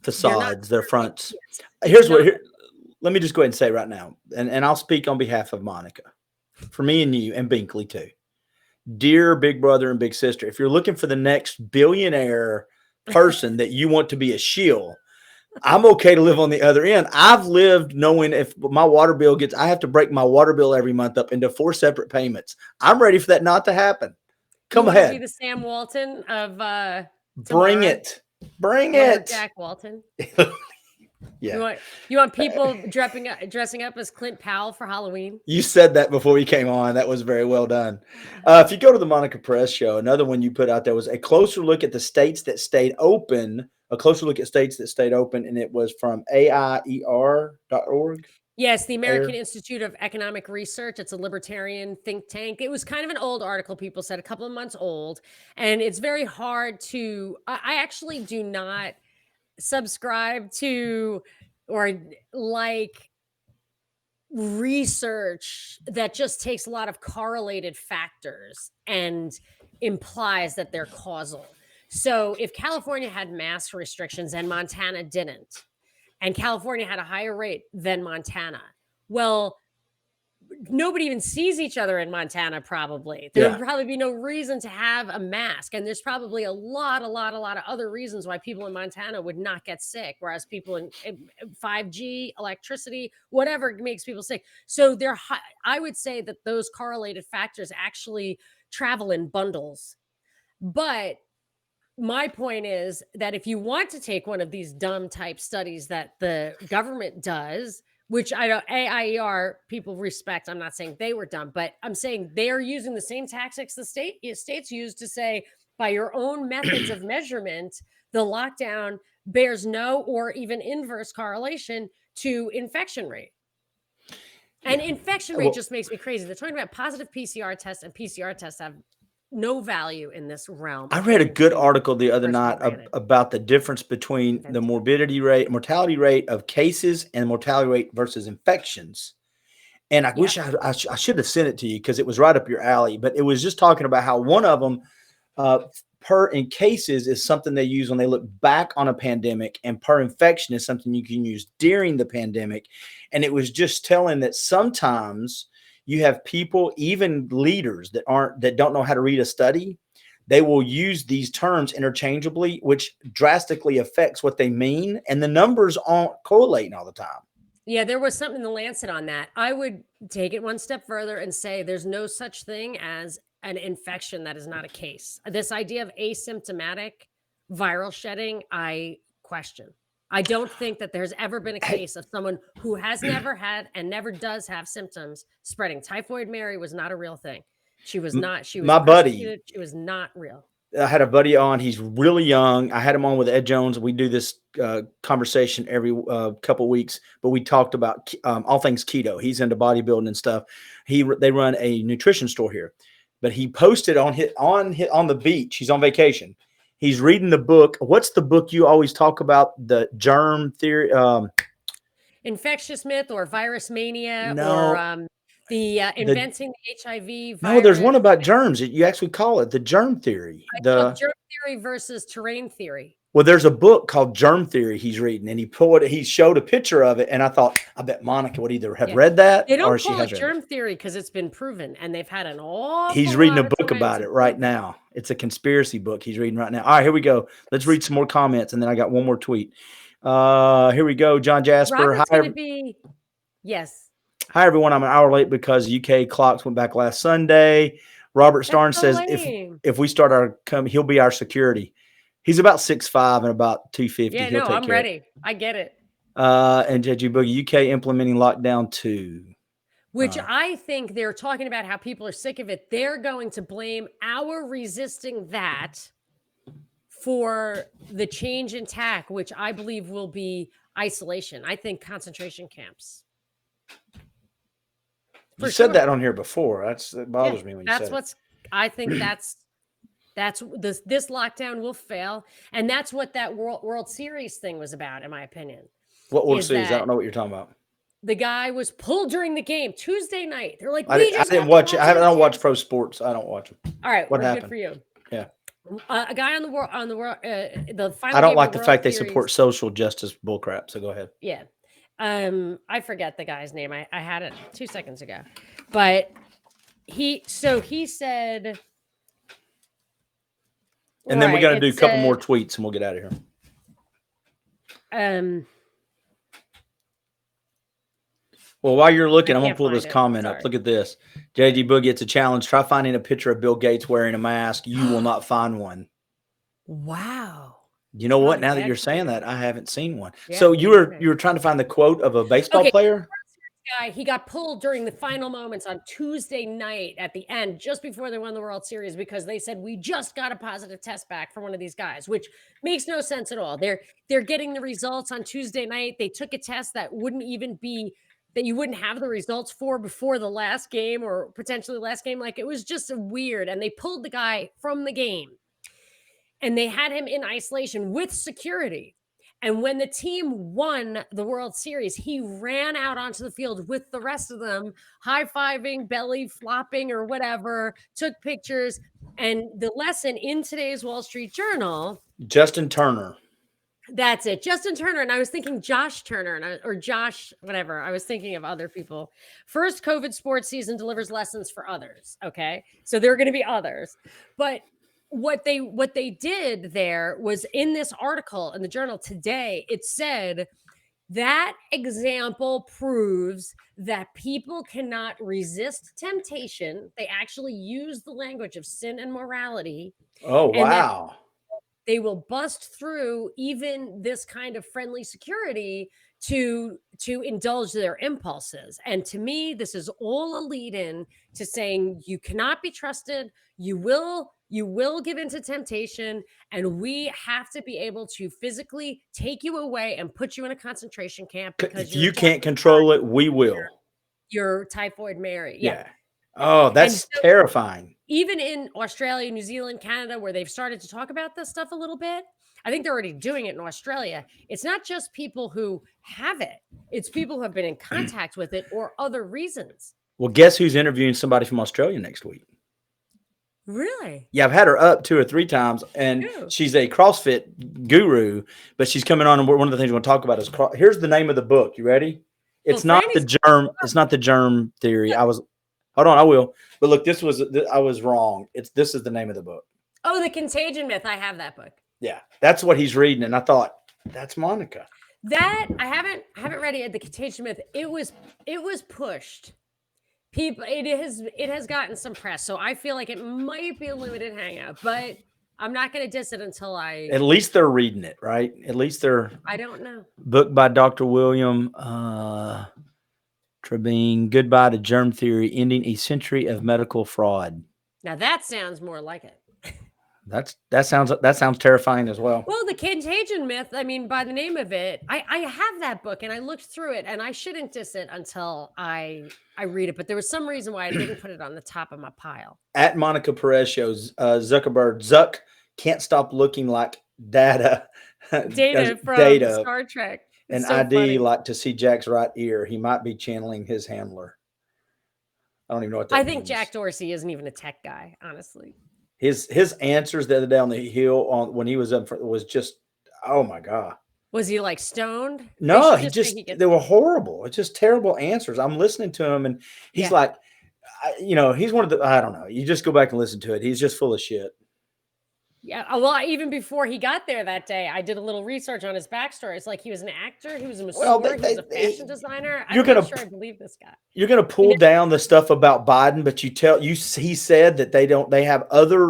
facades, they're fronts. Let me just go ahead and say right now, and I'll speak on behalf of Monica, for me and you and Binkley too. Dear big brother and big sister, if you're looking for the next billionaire person that you want to be a shill, I'm okay to live on the other end. I've lived knowing if my water bill I have to break my water bill every month up into 4 separate payments. I'm ready for that not to happen. Come ahead. Be the Sam Walton of Bring it. Bring it. Jack Walton. Yeah. You want people dressing up as Clint Powell for Halloween? You said that before you came on. That was very well done. If you go to the Monica Perez Show, another one you put out there was a closer look at the states that stayed open, and it was from AIER.org. Yes, the American Institute of Economic Research. It's a libertarian think tank. It was kind of an old article, people said, a couple of months old. And it's very hard I actually do not subscribe to or like research that just takes a lot of correlated factors and implies that they're causal. So if California had mask restrictions and Montana didn't, and California had a higher rate than Montana. Well, nobody even sees each other in Montana, probably. There would Yeah. probably be no reason to have a mask. And there's probably a lot of other reasons why people in Montana would not get sick, whereas people in 5G, electricity, whatever makes people sick. So I would say that those correlated factors actually travel in bundles. But my point is that if you want to take one of these dumb type studies that the government does, which I don't, AIER people respect. I'm not saying they were dumb, but I'm saying they are using the same tactics the states use to say, by your own methods of measurement, the lockdown bears no or even inverse correlation to infection rate. And infection rate just makes me crazy. They're talking about positive PCR tests, and PCR tests have no value in this realm. I read a good article the other night about the difference between the mortality rate of cases and mortality rate versus infections. And I wish I should have sent it to you because it was right up your alley. But it was just talking about how one of them per in cases is something they use when they look back on a pandemic, and per infection is something you can use during the pandemic. And it was just telling that sometimes you have people, even leaders that don't know how to read a study. They will use these terms interchangeably, which drastically affects what they mean. And the numbers aren't correlating all the time. Yeah, there was something in the Lancet on that. I would take it one step further and say there's no such thing as an infection that is not a case. This idea of asymptomatic viral shedding, I question. I don't think that there's ever been a case of someone who has never had and never does have symptoms spreading. Typhoid Mary was not a real thing. She was not. She was my buddy. She was not real. I had a buddy on. He's really young. I had him on with Ed Jones. We do this conversation every couple of weeks, but we talked about all things keto. He's into bodybuilding and stuff. They run a nutrition store here, but he posted on the beach. He's on vacation. He's reading the book. What's the book you always talk about? The germ theory, Infectious Myth, or Virus Mania, no, or inventing the HIV virus. No, there's one about germs. You actually call it the germ theory. Germ theory versus terrain theory. Well, there's a book called Germ Theory he's reading, and he showed a picture of it, and I thought, I bet Monica would either have read that they don't or she call has it germ theory because it's been proven, and they've had an awful He's reading a lot of book time about to it right now. It's a conspiracy book he's reading right now. All right, here we go. Let's read some more comments, and then I got one more tweet. Here we go. John Jasper. Robert's going to be yes. Hi, everyone. I'm an hour late because UK clocks went back last Sunday. Robert Starnes says if we start he'll be our security. He's about 6'5" and about 250. Yeah, no, I'm ready. I get it. And JG Boogie, UK implementing lockdown 2. Which I think they're talking about how people are sick of it. They're going to blame our resisting that for the change in tack, which I believe will be isolation. I think concentration camps. You said that on here before. That bothers me when you said it. I think that's this lockdown will fail, and that's what that World Series thing was about, in my opinion. What World Series? I don't know what you're talking about. The guy was pulled during the game Tuesday night. They're like, I didn't watch it. I don't watch pro sports. I don't watch them. All right, what happened? Good for you. Yeah. A guy on the final. I don't like the fact they support social justice bullcrap. So go ahead. Yeah. I forget the guy's name. I had it 2 seconds ago, but he said. And then we're going to do a couple more tweets and we'll get out of here. Well, while you're looking, I'm going to pull this comment up. Look at this. JG Boogie, it's a challenge. Try finding a picture of Bill Gates wearing a mask. You will not find one. Wow. You know what? Now that you're saying that, I haven't seen one. Yeah, so you were trying to find the quote of a baseball player? Guy, he got pulled during the final moments on Tuesday night at the end, just before they won the World Series, because they said, we just got a positive test back from one of these guys, which makes no sense at all. They're getting the results on Tuesday night. They took a test that wouldn't even be that you wouldn't have the results for before the last game or potentially last game. Like, it was just weird. And they pulled the guy from the game and they had him in isolation with security. And when the team won the World Series, he ran out onto the field with the rest of them, high-fiving, belly flopping or whatever, took pictures. And the lesson in today's Wall Street Journal. Justin Turner. That's it. Justin Turner. And I was thinking Josh Turner or Josh, whatever. I was thinking of other people. First COVID sports season delivers lessons for others. Okay. So there are going to be others. But what they did there was in this article in the journal today, it said that example proves that people cannot resist temptation. They actually use the language of sin and morality, Oh, and that wow. they will bust through even this kind of friendly security to indulge their impulses. And to me, this is all a lead in to saying you cannot be trusted. You will give into temptation, and we have to be able to physically take you away and put you in a concentration camp because If you're you talking can't control it, we will. your typhoid Mary. Yeah. Yeah. Oh, And that's so terrifying. even in Australia, New Zealand, Canada, where they've started to talk about this stuff a little bit, I think they're already doing it in Australia. It's not just people who have it, it's people who have been in contact with it or other reasons. Well, guess who's interviewing somebody from Australia next week? Really? Yeah, I've had her up 2 or 3 times, and Who? she's a CrossFit guru, but she's coming on, and one of the things we're going to talk about is here's the name of the book. You ready? Well, It's not the Franny's germ. It's not the germ theory. Hold on, I will. But look, I was wrong. This is the name of the book. Oh, The Contagion Myth. I have that book. Yeah, that's what he's reading, and I thought that's Monica. That I haven't read it yet. The Contagion Myth. It was pushed. People, it has gotten some press, so I feel like it might be a limited hangout, but I'm not going to diss it until At least they're reading it, right? At least they're. I don't know. Book by Dr. William Trebine. Goodbye to Germ Theory: Ending a Century of Medical Fraud. Now that sounds more like it. That sounds terrifying as well. Well, The Contagion Myth, I mean, by the name of it, I have that book and I looked through it, and I shouldn't diss it until I read it, but there was some reason why I didn't put it on the top of my pile. At Monica Perez shows Zuckerberg, Zuck can't stop looking like Data From Star Trek. An So ID funny. like to see Jack's right ear. He might be channeling his handler. I don't even know what that I means. think Jack Dorsey isn't even a tech guy, honestly. His answers the other day on the hill when he was up was just, oh my God. Was he like stoned? No, they were horrible. It's just terrible answers. I'm listening to him, and he's like, he's one of the, I don't know. You just go back and listen to it. He's just full of shit. Yeah. Well, even before he got there that day, I did a little research on his backstory. It's like he was an actor, he was a masseur, he was a fashion designer. I'm not sure I believe this guy. You're going to pull down the stuff about Biden, but he said that they have other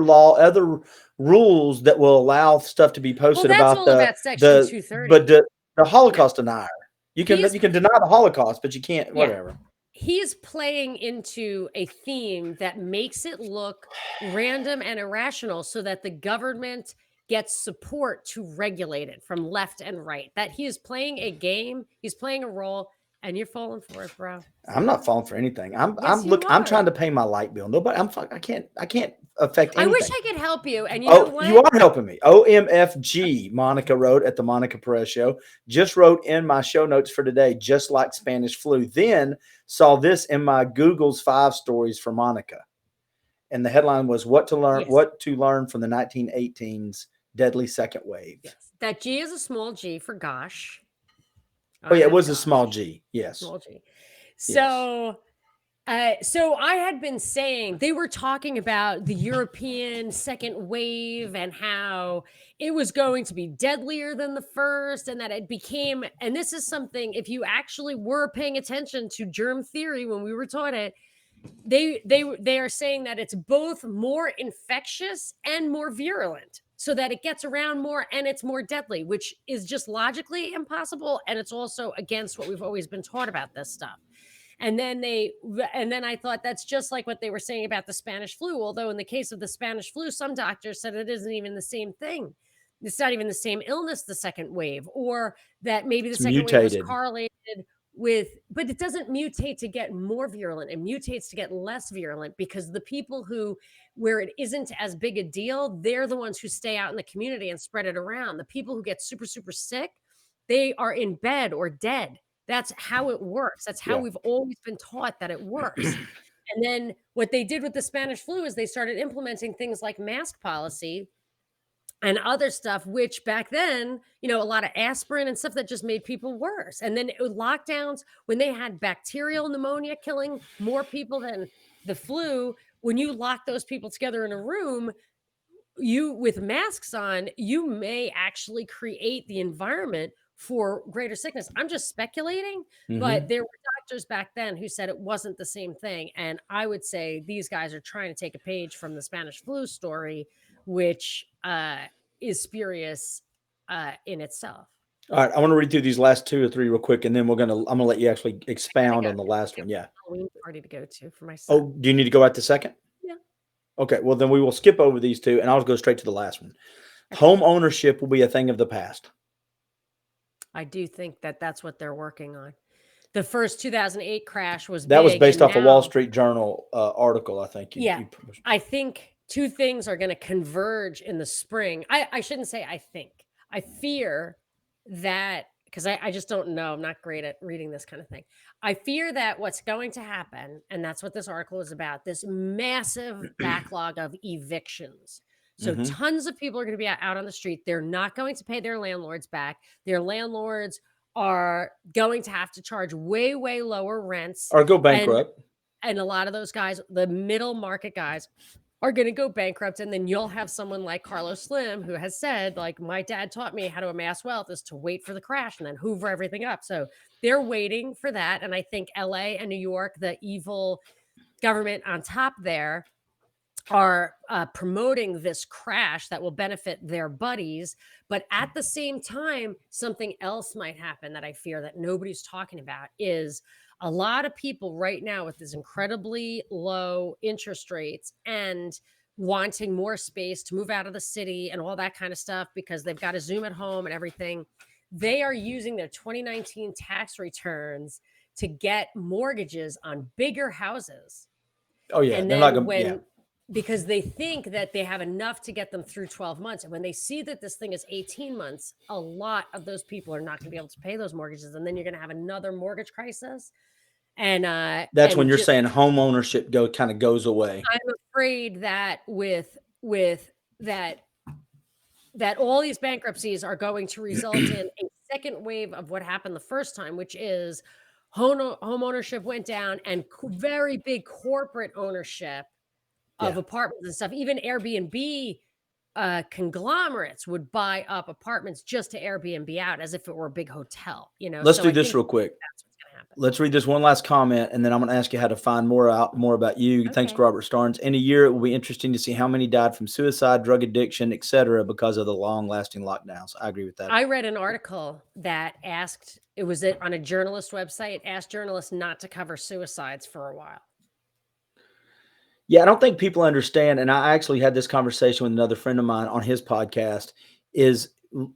rules that will allow stuff to be posted about Section 230. But the Holocaust denier. You can deny the Holocaust, but you can't, whatever. He's playing into a theme that makes it look random and irrational so that the government gets support to regulate it from left and right. That he is playing a game, he's playing a role, and you're falling for it, bro. I'm not falling for anything. I'm trying to pay my light bill. I can't affect anything. I wish I could help you. And you know what? You are helping me. OMFG, Monica wrote at the Monica Perez Show. Just wrote in my show notes for today, just like Spanish flu. Then saw this in my Google's 5 stories for Monica. And the headline was what to learn from the 1918's deadly second wave. Yes. That G is a small G for gosh. Oh yeah, it was a small G. Yes. Small G. So so I had been saying they were talking about the European second wave and how it was going to be deadlier than the first, and that it became, and this is something, if you actually were paying attention to germ theory when we were taught it, they are saying that it's both more infectious and more virulent, so that it gets around more and it's more deadly, which is just logically impossible, and it's also against what we've always been taught about this stuff. And then I thought that's just like what they were saying about the Spanish flu. Although in the case of the Spanish flu, some doctors said it isn't even the same thing. It's not even the same illness, the second wave, or that maybe the second wave was correlated with, but it doesn't mutate to get more virulent. It mutates to get less virulent because the people where it isn't as big a deal, they're the ones who stay out in the community and spread it around. The people who get super, super sick, they are in bed or dead. That's how it works. That's how we've always been taught that it works. And then what they did with the Spanish flu is they started implementing things like mask policy and other stuff, which back then, a lot of aspirin and stuff that just made people worse. And then lockdowns, when they had bacterial pneumonia killing more people than the flu, when you lock those people together in a room, you with masks on, you may actually create the environment for greater sickness. I'm just speculating, but Hmm. there were doctors back then who said it wasn't the same thing. And I would say these guys are trying to take a page from the Spanish flu story, which is spurious in itself. All right, I want to read through these last two or three real quick, and then I'm gonna let you actually I expound got on the last a one. Yeah. Halloween party to go to for my son. Oh, do you need to go at the second? Yeah. Okay, well then we will skip over these two, and I'll go straight to the last one. Okay. Home ownership will be a thing of the past. I do think that that's what they're working on. The first 2008 crash was That was big, based and off a Wall now, Street Journal article, I think. yeah, I think two things are going to converge in the spring. I shouldn't say I think. I fear that, because I just don't know. I'm not great at reading this kind of thing. I fear that what's going to happen, and that's what this article is about, this massive backlog of evictions. So Hmm. tons of people are going to be out on the street. They're not going to pay their landlords back. Their landlords are going to have to charge way, way lower rents. Or go And bankrupt. and a lot of those guys, the middle market guys, are going to go bankrupt. And then you'll have someone like Carlos Slim who has said, like, my dad taught me how to amass wealth is to wait for the crash and then hoover everything up. So they're waiting for that. And I think LA and New York, the evil government on top there, are promoting this crash that will benefit their buddies. But at the same time, something else might happen that I fear that nobody's talking about is a lot of people right now with these incredibly low interest rates and wanting more space to move out of the city and all that kind of stuff because they've got to Zoom at home and everything. They are using their 2019 tax returns to get mortgages on bigger houses. Oh yeah, And they're not then gonna. Yeah, because they think that they have enough to get them through 12 months. And when they see that this thing is 18 months, a lot of those people are not going to be able to pay those mortgages. And then you're going to have another mortgage crisis. that's when And you're just, saying home ownership kind of goes away. I'm afraid that with that, that all these bankruptcies are going to result in a second wave of what happened the first time, which is home ownership went down and very big corporate ownership of Yeah. apartments and stuff. Even Airbnb conglomerates would buy up apartments just to Airbnb out as if it were a big hotel, Let's So do I this think real quick. that's what's going to happen. Let's read this one last comment, and then I'm going to ask you how to find more about you. Thanks, Okay. Robert Starnes. In a year, it will be interesting to see how many died from suicide, drug addiction, etc., because of the long-lasting lockdowns. I agree with that. I read an article that asked, it was on a journalist website, asked journalists not to cover suicides for a while. Yeah, I don't think people understand, and I actually had this conversation with another friend of mine on his podcast, is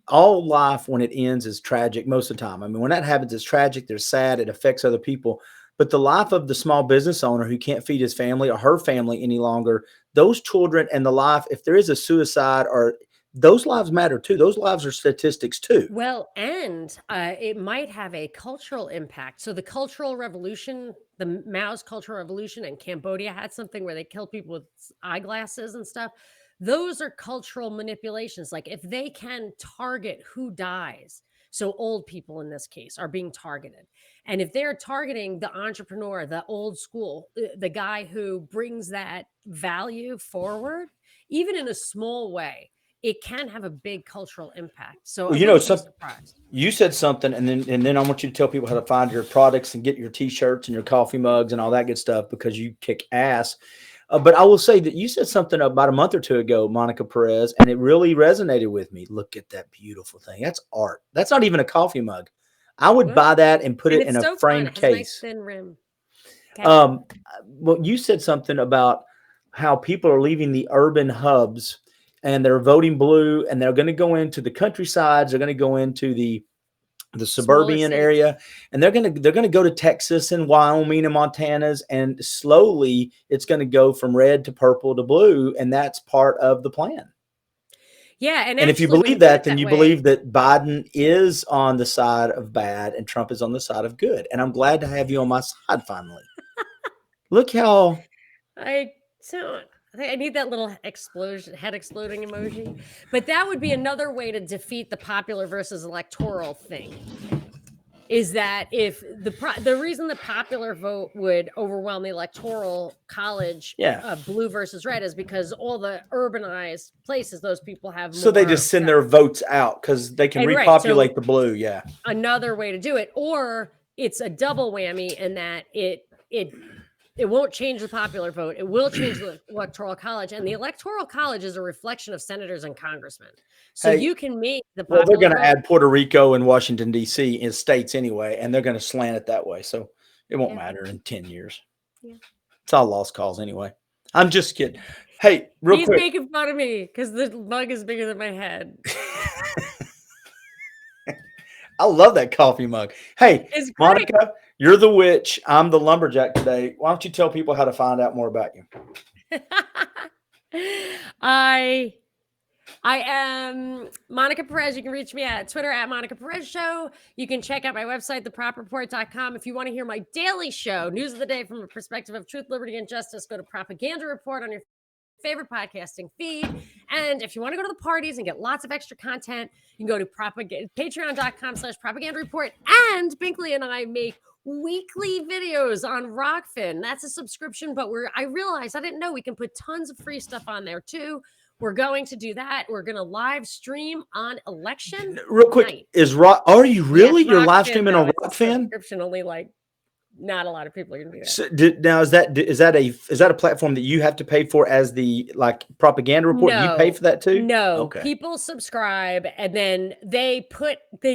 all life when it ends is tragic most of the time. I mean, when that happens, it's tragic, there's sad, it affects other people. But the life of the small business owner who can't feed his family or her family any longer, those children and the life, if there is a suicide or those lives matter too. Those lives are statistics too. Well, and it might have a cultural impact. So the Cultural Revolution, the Mao's Cultural Revolution, and Cambodia had something where they kill people with eyeglasses and stuff. Those are cultural manipulations. Like if they can target who dies, so old people in this case are being targeted. And if they're targeting the entrepreneur, the old school, the guy who brings that value forward, even in a small way, it can have a big cultural impact. So I Well, wouldn't be surprised. you said something, and then I want you to tell people how to find your products and get your T-shirts and your coffee mugs and all that good stuff because you kick ass. But I will say that you said something about a month or two ago, Monica Perez, and it really resonated with me. Look at that beautiful thing. That's art. That's not even a coffee mug. I would Well, buy that and put and it it's in a so fun. framed It has a nice case. thin rim. Okay. Um, well, you said something about how people are leaving the urban hubs and they're voting blue and they're going to go into the countrysides. They're going to go into the Smaller suburban cities. area, and they're going to go to Texas and Wyoming and Montana's, and slowly it's going to go from red to purple to blue, and that's part of the plan. Yeah, and And if you actually, when you believe put that, it then that you way, believe that Biden is on the side of bad and Trump is on the side of good. And I'm glad to have you on my side finally. Look how I don't. I need that little explosion, head exploding emoji. But that would be another way to defeat the popular versus electoral thing. Is that if the reason the popular vote would overwhelm the electoral college, Yeah. blue versus red, is because all the urbanized places, those people have So they more. just send their votes out because they can And right, so repopulate the blue. Yeah. another way to do it, or it's a double whammy in that it won't change the popular vote. It will change the electoral college, and the electoral college is a reflection of senators and congressmen. So Hey, you can make the well, they're popular going to vote. add Puerto Rico and Washington, D.C. in states anyway, and they're going to slant it that way. So it won't Yeah. matter in 10 years. Yeah. It's all lost cause anyway. I'm just kidding. Hey, real He's quick. making fun of me because the mug is bigger than my head. I love that coffee mug. Hey, It's great. Monica, you're the witch. I'm the lumberjack today. Why don't you tell people how to find out more about you? I am Monica Perez. You can reach me at Twitter at Monica Perez Show. You can check out my website, thepropreport.com. If you want to hear my daily show, news of the day from a perspective of truth, liberty, and justice, go to Propaganda Report on your favorite podcasting feed. And if you want to go to the parties and get lots of extra content, you can go to patreon.com/propaganda report. And Binkley and I make weekly videos on Rockfin. That's a subscription, but I realized I didn't know we can put tons of free stuff on there too. We're going to do that. We're going to live stream on election. Real quick, night. are you really? Yes, You're live Rockfin, streaming though. on It's a Rockfin? subscription only, like not a lot of people are going to do that. So, now is that a platform that you have to pay for as the propaganda report? Do you pay for that too? No, Okay. people subscribe and then they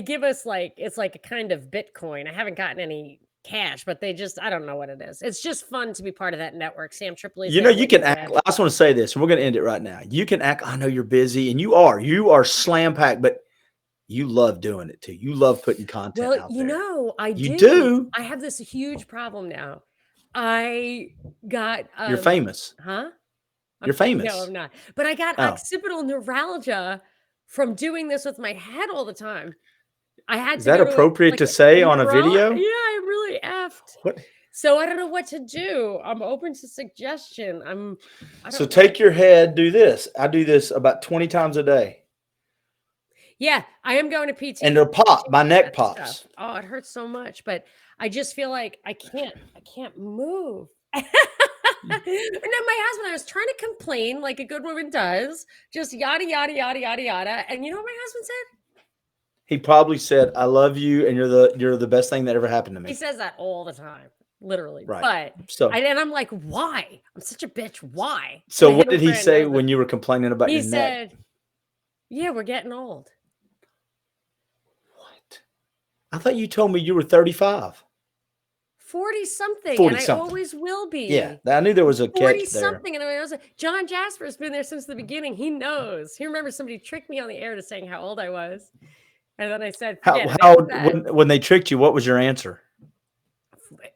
give us it's like a kind of Bitcoin. I haven't gotten any cash, but I don't know what it is. It's just fun to be part of that network. Sam Tripoli. You can act. I just want to say this, and we're going to end it right now. You can act. I know you're busy, and you are slam packed, but you love doing it too. You love putting content out there. Well, I You do. I have this huge problem now. I got You're famous. Huh? You're famous. No, I'm not. But I got occipital neuralgia from doing this with my head all the time. Is that appropriate to say on a video? Yeah, I'm really effed. What? So I don't know what to do. I'm open to suggestion. So take your head, do this. I do this about 20 times a day. Yeah, I am going to PT. And it'll pop. My neck pops. Stuff. Oh, it hurts so much, but I just feel like I can't move. No, my husband, I was trying to complain like a good woman does, just yada, yada, yada, yada, yada. And you know what my husband said? He probably said, "I love you, and you're the best thing that ever happened to me." He says that all the time, literally. Right. But and I'm like, why? I'm such a bitch. Why? So what did he say when you were complaining about your neck? He said, "Yeah, we're getting old." What? I thought you told me you were 35. 40-something, and I always will be. Yeah, I knew there was a catch there. 40-something, and I was like, John Jasper's been there since the beginning. He knows. He remembers somebody tricked me on the air to saying how old I was, and then I said, when they tricked you, what was your answer?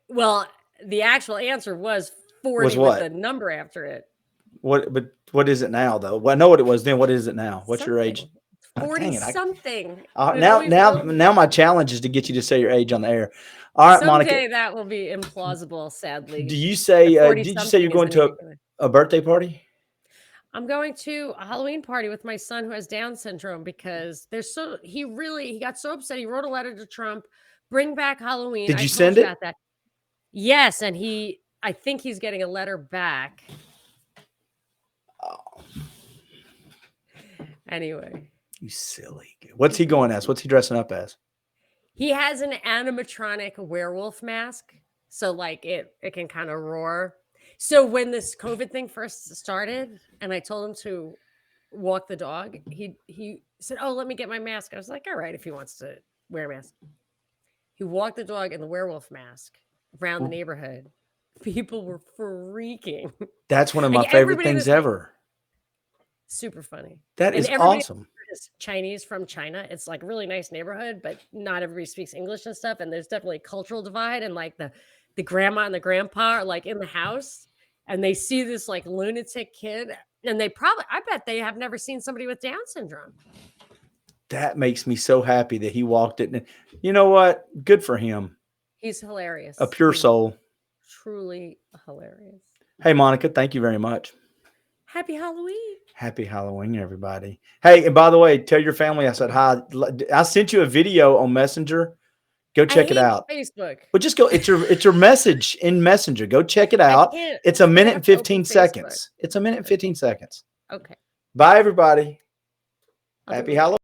Well, the actual answer was 40 with the number after it. What is it now, though? Well, I know what it was then. What is it now? What's your age? 40-something. Now my challenge is to get you to say your age on the air. All right, Someday Monica. That will be implausible, sadly. Did you say you're going to a birthday party? I'm going to a Halloween party with my son who has Down syndrome because he got so upset. He wrote a letter to Trump, bring back Halloween. Did you send it? That. Yes, and I think he's getting a letter back. Oh. Anyway. You silly. What's he going as? What's he dressing up as? He has an animatronic werewolf mask. So it can kind of roar. So when this COVID thing first started and I told him to walk the dog, he said, "Oh, let me get my mask." I was like, all right, if he wants to wear a mask. He walked the dog in the werewolf mask around the neighborhood. People were freaking. That's one of my favorite things ever. Super funny. That is awesome. Chinese from China. It's a really nice neighborhood, but not everybody speaks English and stuff. And there's definitely a cultural divide. And the grandma and the grandpa are in the house and they see this lunatic kid. And I bet they have never seen somebody with Down syndrome. That makes me so happy that he walked it. And you know what? Good for him. He's hilarious. A pure soul. Truly hilarious. Hey, Monica, thank you very much. Happy Halloween. Happy Halloween, everybody. Hey, and by the way, tell your family I said hi. I sent you a video on Messenger. Go I check it hate out. Facebook. But just go. It's your message in Messenger. Go check it I out. can't. It's a I minute have and to open 15 Facebook. seconds. It's a minute and 15 seconds. Okay. Bye, everybody. I'll do Happy it. Halloween.